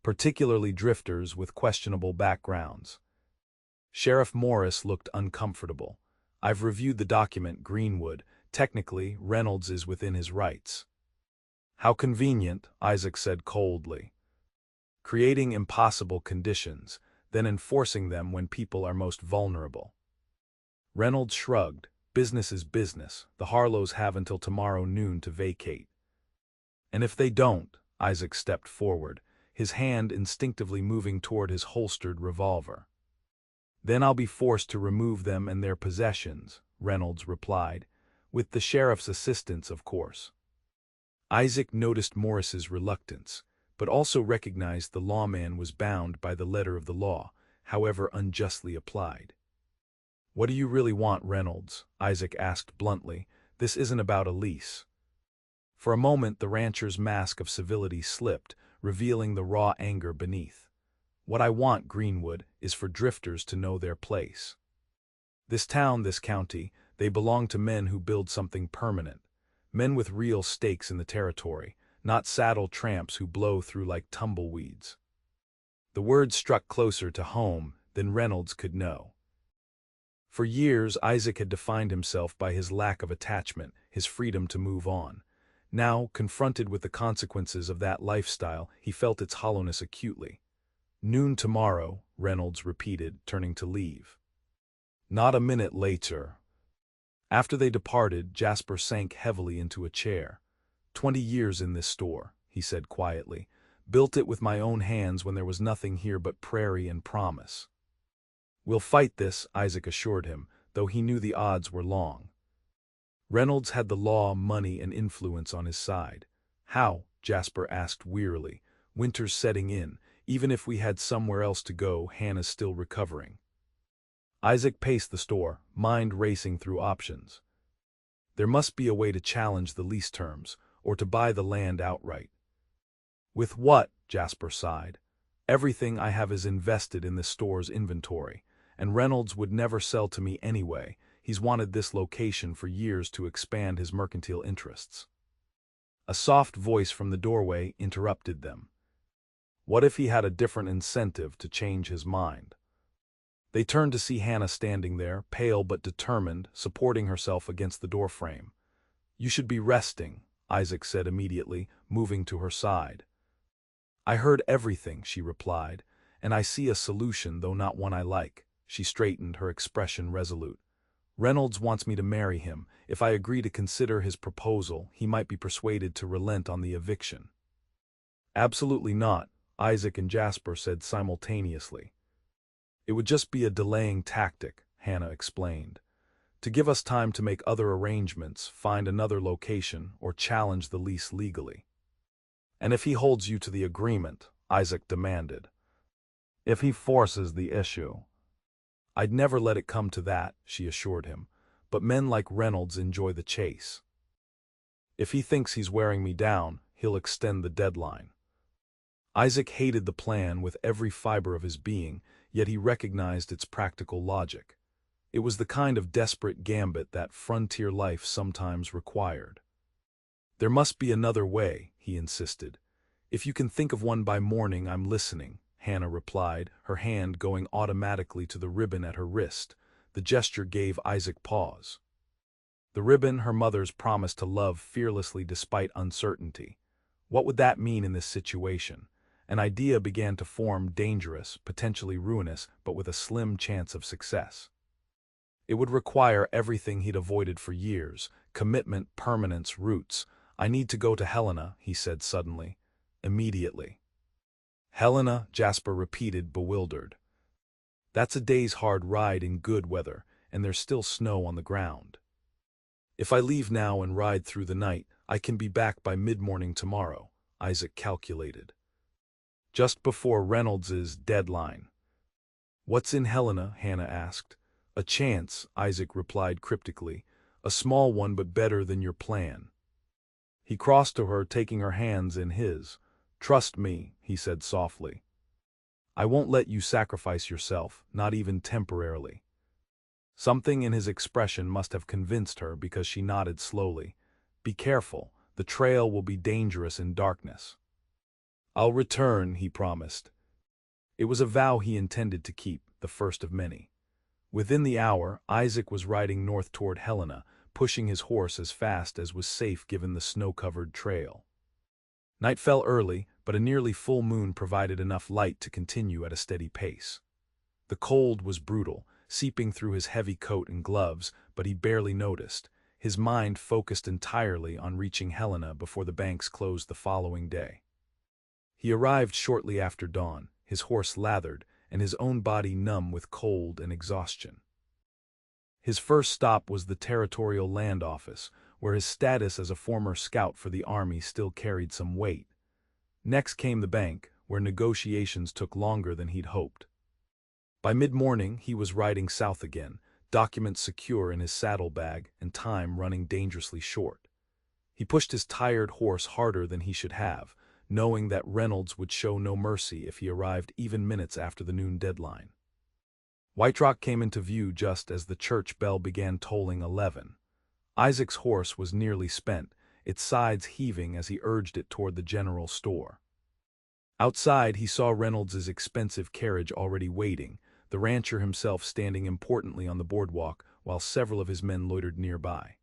"Particularly drifters with questionable backgrounds." Sheriff Morris looked uncomfortable. "I've reviewed the document, Greenwood. Technically, Reynolds is within his rights." "How convenient," Isaac said coldly. "Creating impossible conditions, then enforcing them when people are most vulnerable." Reynolds shrugged. "Business is business. The Harlows have until tomorrow noon to vacate." "And if they don't?" Isaac stepped forward, his hand instinctively moving toward his holstered revolver. "Then I'll be forced to remove them and their possessions," Reynolds replied. "With the sheriff's assistance, of course." Isaac noticed Morris's reluctance, but also recognized the lawman was bound by the letter of the law, however unjustly applied. "What do you really want, Reynolds?" Isaac asked bluntly. "This isn't about a lease." For a moment the rancher's mask of civility slipped, revealing the raw anger beneath. "What I want, Greenwood, is for drifters to know their place. This town, this county, they belong to men who build something permanent. Men with real stakes in the territory, not saddle tramps who blow through like tumbleweeds." The words struck closer to home than Reynolds could know. For years, Isaac had defined himself by his lack of attachment, his freedom to move on. Now, confronted with the consequences of that lifestyle, he felt its hollowness acutely. "Noon tomorrow," Reynolds repeated, turning to leave. Not a minute later. After they departed, Jasper sank heavily into a chair. 20 years in this store," he said quietly. "Built it with my own hands when there was nothing here but prairie and promise." "We'll fight this," Isaac assured him, though he knew the odds were long. Reynolds had the law, money, and influence on his side. "How?" Jasper asked wearily. "Winter's setting in. Even if we had somewhere else to go, Hannah's still recovering." Isaac paced the store, mind racing through options. There must be a way to challenge the lease terms, or to buy the land outright. "With what?" Jasper sighed. "Everything I have is invested in this store's inventory, and Reynolds would never sell to me anyway. He's wanted this location for years to expand his mercantile interests." A soft voice from the doorway interrupted them. What if he had a different incentive to change his mind? They turned to see Hannah standing there, pale but determined, supporting herself against the doorframe. "You should be resting," Isaac said immediately, moving to her side. "I heard everything," she replied, "and I see a solution, though not one I like." She straightened, her expression resolute. "Reynolds wants me to marry him. If I agree to consider his proposal, he might be persuaded to relent on the eviction." "Absolutely not," Isaac and Jasper said simultaneously. "It would just be a delaying tactic," Hannah explained, "to give us time to make other arrangements, find another location, or challenge the lease legally." "And if he holds you to the agreement?" Isaac demanded. "If he forces the issue?" "I'd never let it come to that," she assured him, "but men like Reynolds enjoy the chase. If he thinks he's wearing me down, he'll extend the deadline." Isaac hated the plan with every fiber of his being, yet he recognized its practical logic. It was the kind of desperate gambit that frontier life sometimes required. "There must be another way," he insisted. "If you can think of one by morning, I'm listening," Hannah replied, her hand going automatically to the ribbon at her wrist. The gesture gave Isaac pause. The ribbon her mother's promise to love fearlessly despite uncertainty. What would that mean in this situation? An idea began to form, dangerous, potentially ruinous, but with a slim chance of success. It would require everything he'd avoided for years: commitment, permanence, roots. "I need to go to Helena," he said suddenly. "Immediately." "Helena," Jasper repeated, bewildered. "That's a day's hard ride in good weather, and there's still snow on the ground." "If I leave now and ride through the night, I can be back by mid-morning tomorrow," Isaac calculated. "Just before Reynolds's deadline." "What's in Helena?" Hannah asked. "A chance," Isaac replied cryptically. "A small one, but better than your plan." He crossed to her, taking her hands in his. "Trust me," he said softly. "I won't let you sacrifice yourself, not even temporarily." Something in his expression must have convinced her, because she nodded slowly. "Be careful. The trail will be dangerous in darkness." "I'll return," he promised. It was a vow he intended to keep, the first of many. Within the hour, Isaac was riding north toward Helena, pushing his horse as fast as was safe given the snow-covered trail. Night fell early, but a nearly full moon provided enough light to continue at a steady pace. The cold was brutal, seeping through his heavy coat and gloves, but he barely noticed, his mind focused entirely on reaching Helena before the banks closed the following day. He arrived shortly after dawn, his horse lathered, and his own body numb with cold and exhaustion. His first stop was the Territorial Land Office, where his status as a former scout for the Army still carried some weight. Next came the bank, where negotiations took longer than he'd hoped. By mid-morning, he was riding south again, documents secure in his saddlebag and time running dangerously short. He pushed his tired horse harder than he should have, knowing that Reynolds would show no mercy if he arrived even minutes after the noon deadline. White Rock came into view just as the church bell began tolling 11. Isaac's horse was nearly spent, its sides heaving as he urged it toward the general store. Outside, he saw Reynolds's expensive carriage already waiting, the rancher himself standing importantly on the boardwalk while several of his men loitered nearby.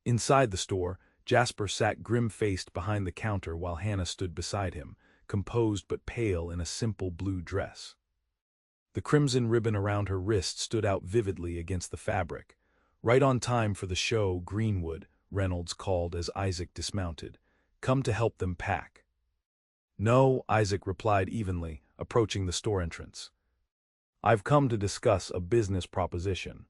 Inside the store, Jasper sat grim-faced behind the counter while Hannah stood beside him, composed but pale in a simple blue dress. The crimson ribbon around her wrist stood out vividly against the fabric. "Right on time for the show, Greenwood," Reynolds called as Isaac dismounted. "Come to help them pack." "No," Isaac replied evenly, approaching the store entrance. "I've come to discuss a business proposition."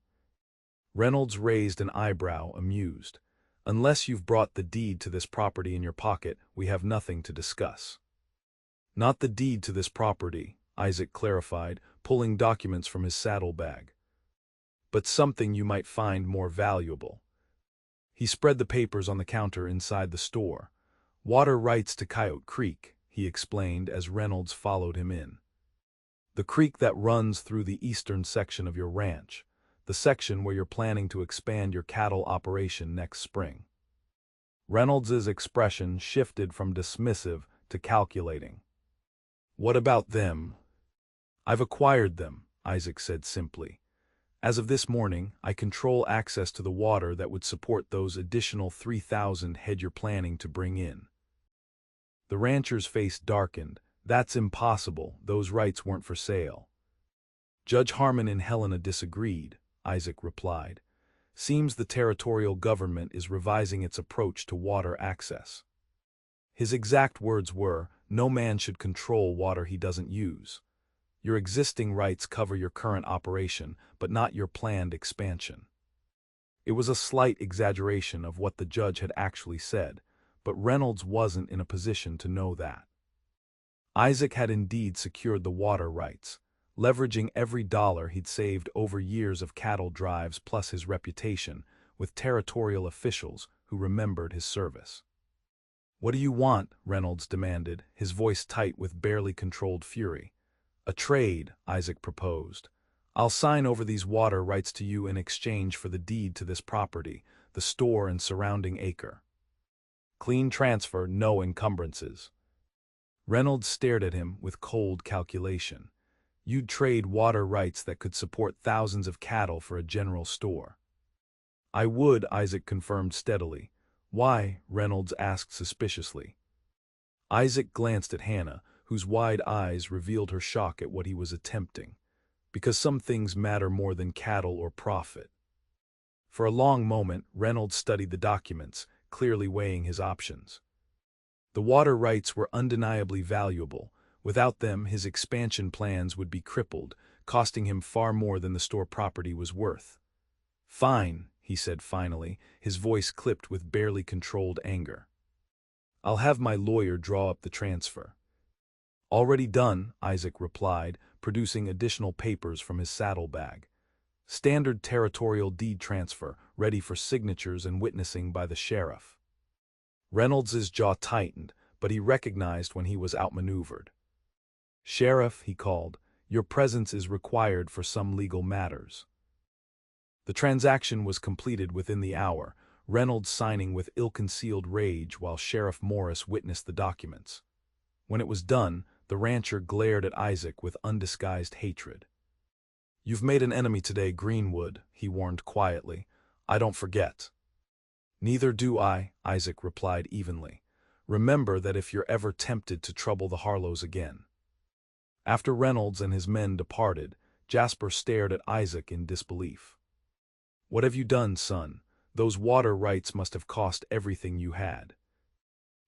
Reynolds raised an eyebrow, amused. "Unless you've brought the deed to this property in your pocket, we have nothing to discuss." "Not the deed to this property," Isaac clarified, pulling documents from his saddlebag. "But something you might find more valuable." He spread the papers on the counter inside the store. "Water rights to Coyote Creek," he explained as Reynolds followed him in. "The creek that runs through the eastern section of your ranch, the section where you're planning to expand your cattle operation next spring." Reynolds's expression shifted from dismissive to calculating. "What about them?" "I've acquired them," Isaac said simply. "As of this morning, I control access to the water that would support those additional 3,000 head you're planning to bring in." The rancher's face darkened. "That's impossible. Those rights weren't for sale." "Judge Harmon and Helena disagreed," Isaac replied. "Seems the territorial government is revising its approach to water access." His exact words were, "No man should control water he doesn't use. Your existing rights cover your current operation, but not your planned expansion." It was a slight exaggeration of what the judge had actually said, but Reynolds wasn't in a position to know that. Isaac had indeed secured the water rights, leveraging every dollar he'd saved over years of cattle drives plus his reputation with territorial officials who remembered his service. "What do you want?" Reynolds demanded, his voice tight with barely controlled fury. "A trade," Isaac proposed. "I'll sign over these water rights to you in exchange for the deed to this property, the store and surrounding acre. Clean transfer, no encumbrances." Reynolds stared at him with cold calculation. "You'd trade water rights that could support thousands of cattle for a general store." "I would," Isaac confirmed steadily. "Why?" Reynolds asked suspiciously. Isaac glanced at Hannah, whose wide eyes revealed her shock at what he was attempting. "Because some things matter more than cattle or profit." For a long moment, Reynolds studied the documents, clearly weighing his options. The water rights were undeniably valuable. Without them, his expansion plans would be crippled, costing him far more than the store property was worth. "Fine," he said finally, his voice clipped with barely controlled anger. "I'll have my lawyer draw up the transfer." "Already done," Isaac replied, producing additional papers from his saddlebag. "Standard territorial deed transfer, ready for signatures and witnessing by the sheriff." Reynolds's jaw tightened, but he recognized when he was outmaneuvered. "Sheriff," he called, "your presence is required for some legal matters." The transaction was completed within the hour, Reynolds signing with ill-concealed rage while Sheriff Morris witnessed the documents. When it was done, the rancher glared at Isaac with undisguised hatred. "You've made an enemy today, Greenwood," he warned quietly. "I don't forget." "Neither do I," Isaac replied evenly. "Remember that if you're ever tempted to trouble the Harlows again." After Reynolds and his men departed, Jasper stared at Isaac in disbelief. "What have you done, son? Those water rights must have cost everything you had."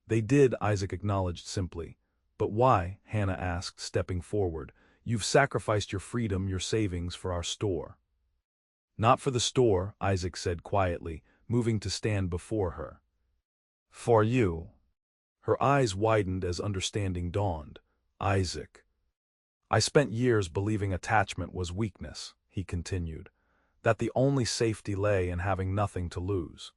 "They did," Isaac acknowledged simply. "But why?" Hannah asked, stepping forward. "You've sacrificed your freedom, your savings for our store." "Not for the store," Isaac said quietly, moving to stand before her. "For you." Her eyes widened as understanding dawned. "Isaac." "I spent years believing attachment was weakness," he continued, "that the only safety lay in having nothing to lose.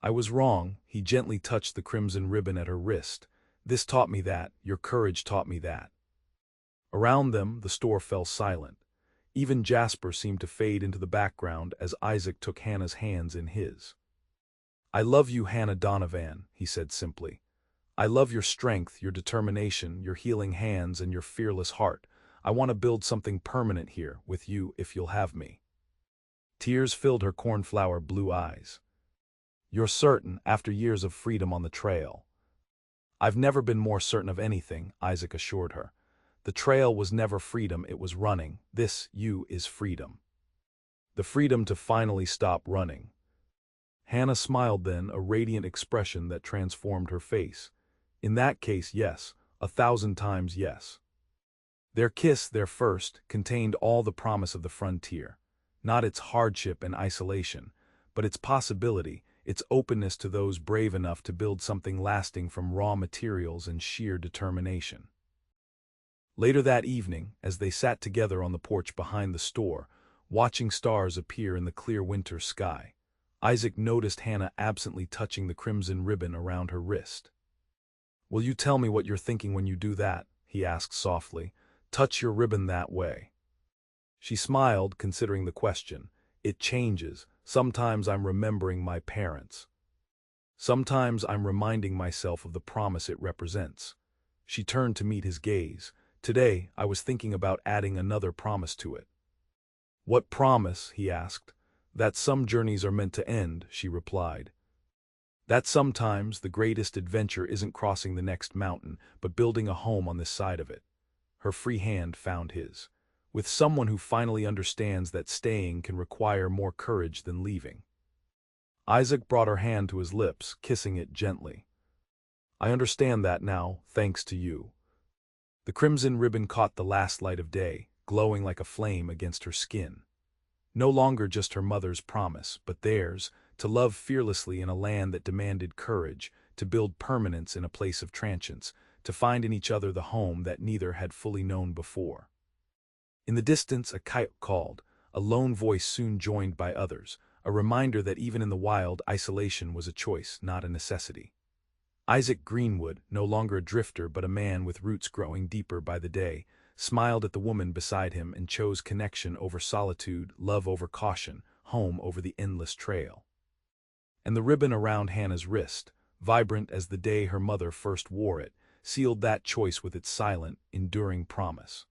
I was wrong." He gently touched the crimson ribbon at her wrist. "This taught me that, your courage taught me that." Around them, the store fell silent. Even Jasper seemed to fade into the background as Isaac took Hannah's hands in his. "I love you, Hannah Donovan," he said simply. "I love your strength, your determination, your healing hands, and your fearless heart. I want to build something permanent here, with you if you'll have me." Tears filled her cornflower blue eyes. "You're certain, after years of freedom on the trail?" "I've never been more certain of anything," Isaac assured her. "The trail was never freedom, it was running. This, you, is freedom. The freedom to finally stop running." Hannah smiled then, a radiant expression that transformed her face. "In that case, yes, 1,000 times yes." Their kiss, their first, contained all the promise of the frontier. Not its hardship and isolation, but its possibility, its openness to those brave enough to build something lasting from raw materials and sheer determination. Later that evening, as they sat together on the porch behind the store, watching stars appear in the clear winter sky, Isaac noticed Hannah absently touching the crimson ribbon around her wrist. "Will you tell me what you're thinking when you do that?" he asked softly. "Touch your ribbon that way." She smiled, considering the question. "It changes. Sometimes I'm remembering my parents. Sometimes I'm reminding myself of the promise it represents." She turned to meet his gaze. "Today, I was thinking about adding another promise to it." "What promise?" he asked. "That some journeys are meant to end," she replied. "That sometimes the greatest adventure isn't crossing the next mountain, but building a home on this side of it." Her free hand found his. "With someone who finally understands that staying can require more courage than leaving." Isaac brought her hand to his lips, kissing it gently. "I understand that now, thanks to you." The crimson ribbon caught the last light of day, glowing like a flame against her skin. No longer just her mother's promise, but theirs, to love fearlessly in a land that demanded courage, to build permanence in a place of transience, to find in each other the home that neither had fully known before. In the distance, a coyote called, a lone voice soon joined by others, a reminder that even in the wild, isolation was a choice, not a necessity. Isaac Greenwood, no longer a drifter but a man with roots growing deeper by the day, smiled at the woman beside him and chose connection over solitude, love over caution, home over the endless trail. And the ribbon around Hannah's wrist, vibrant as the day her mother first wore it, sealed that choice with its silent, enduring promise.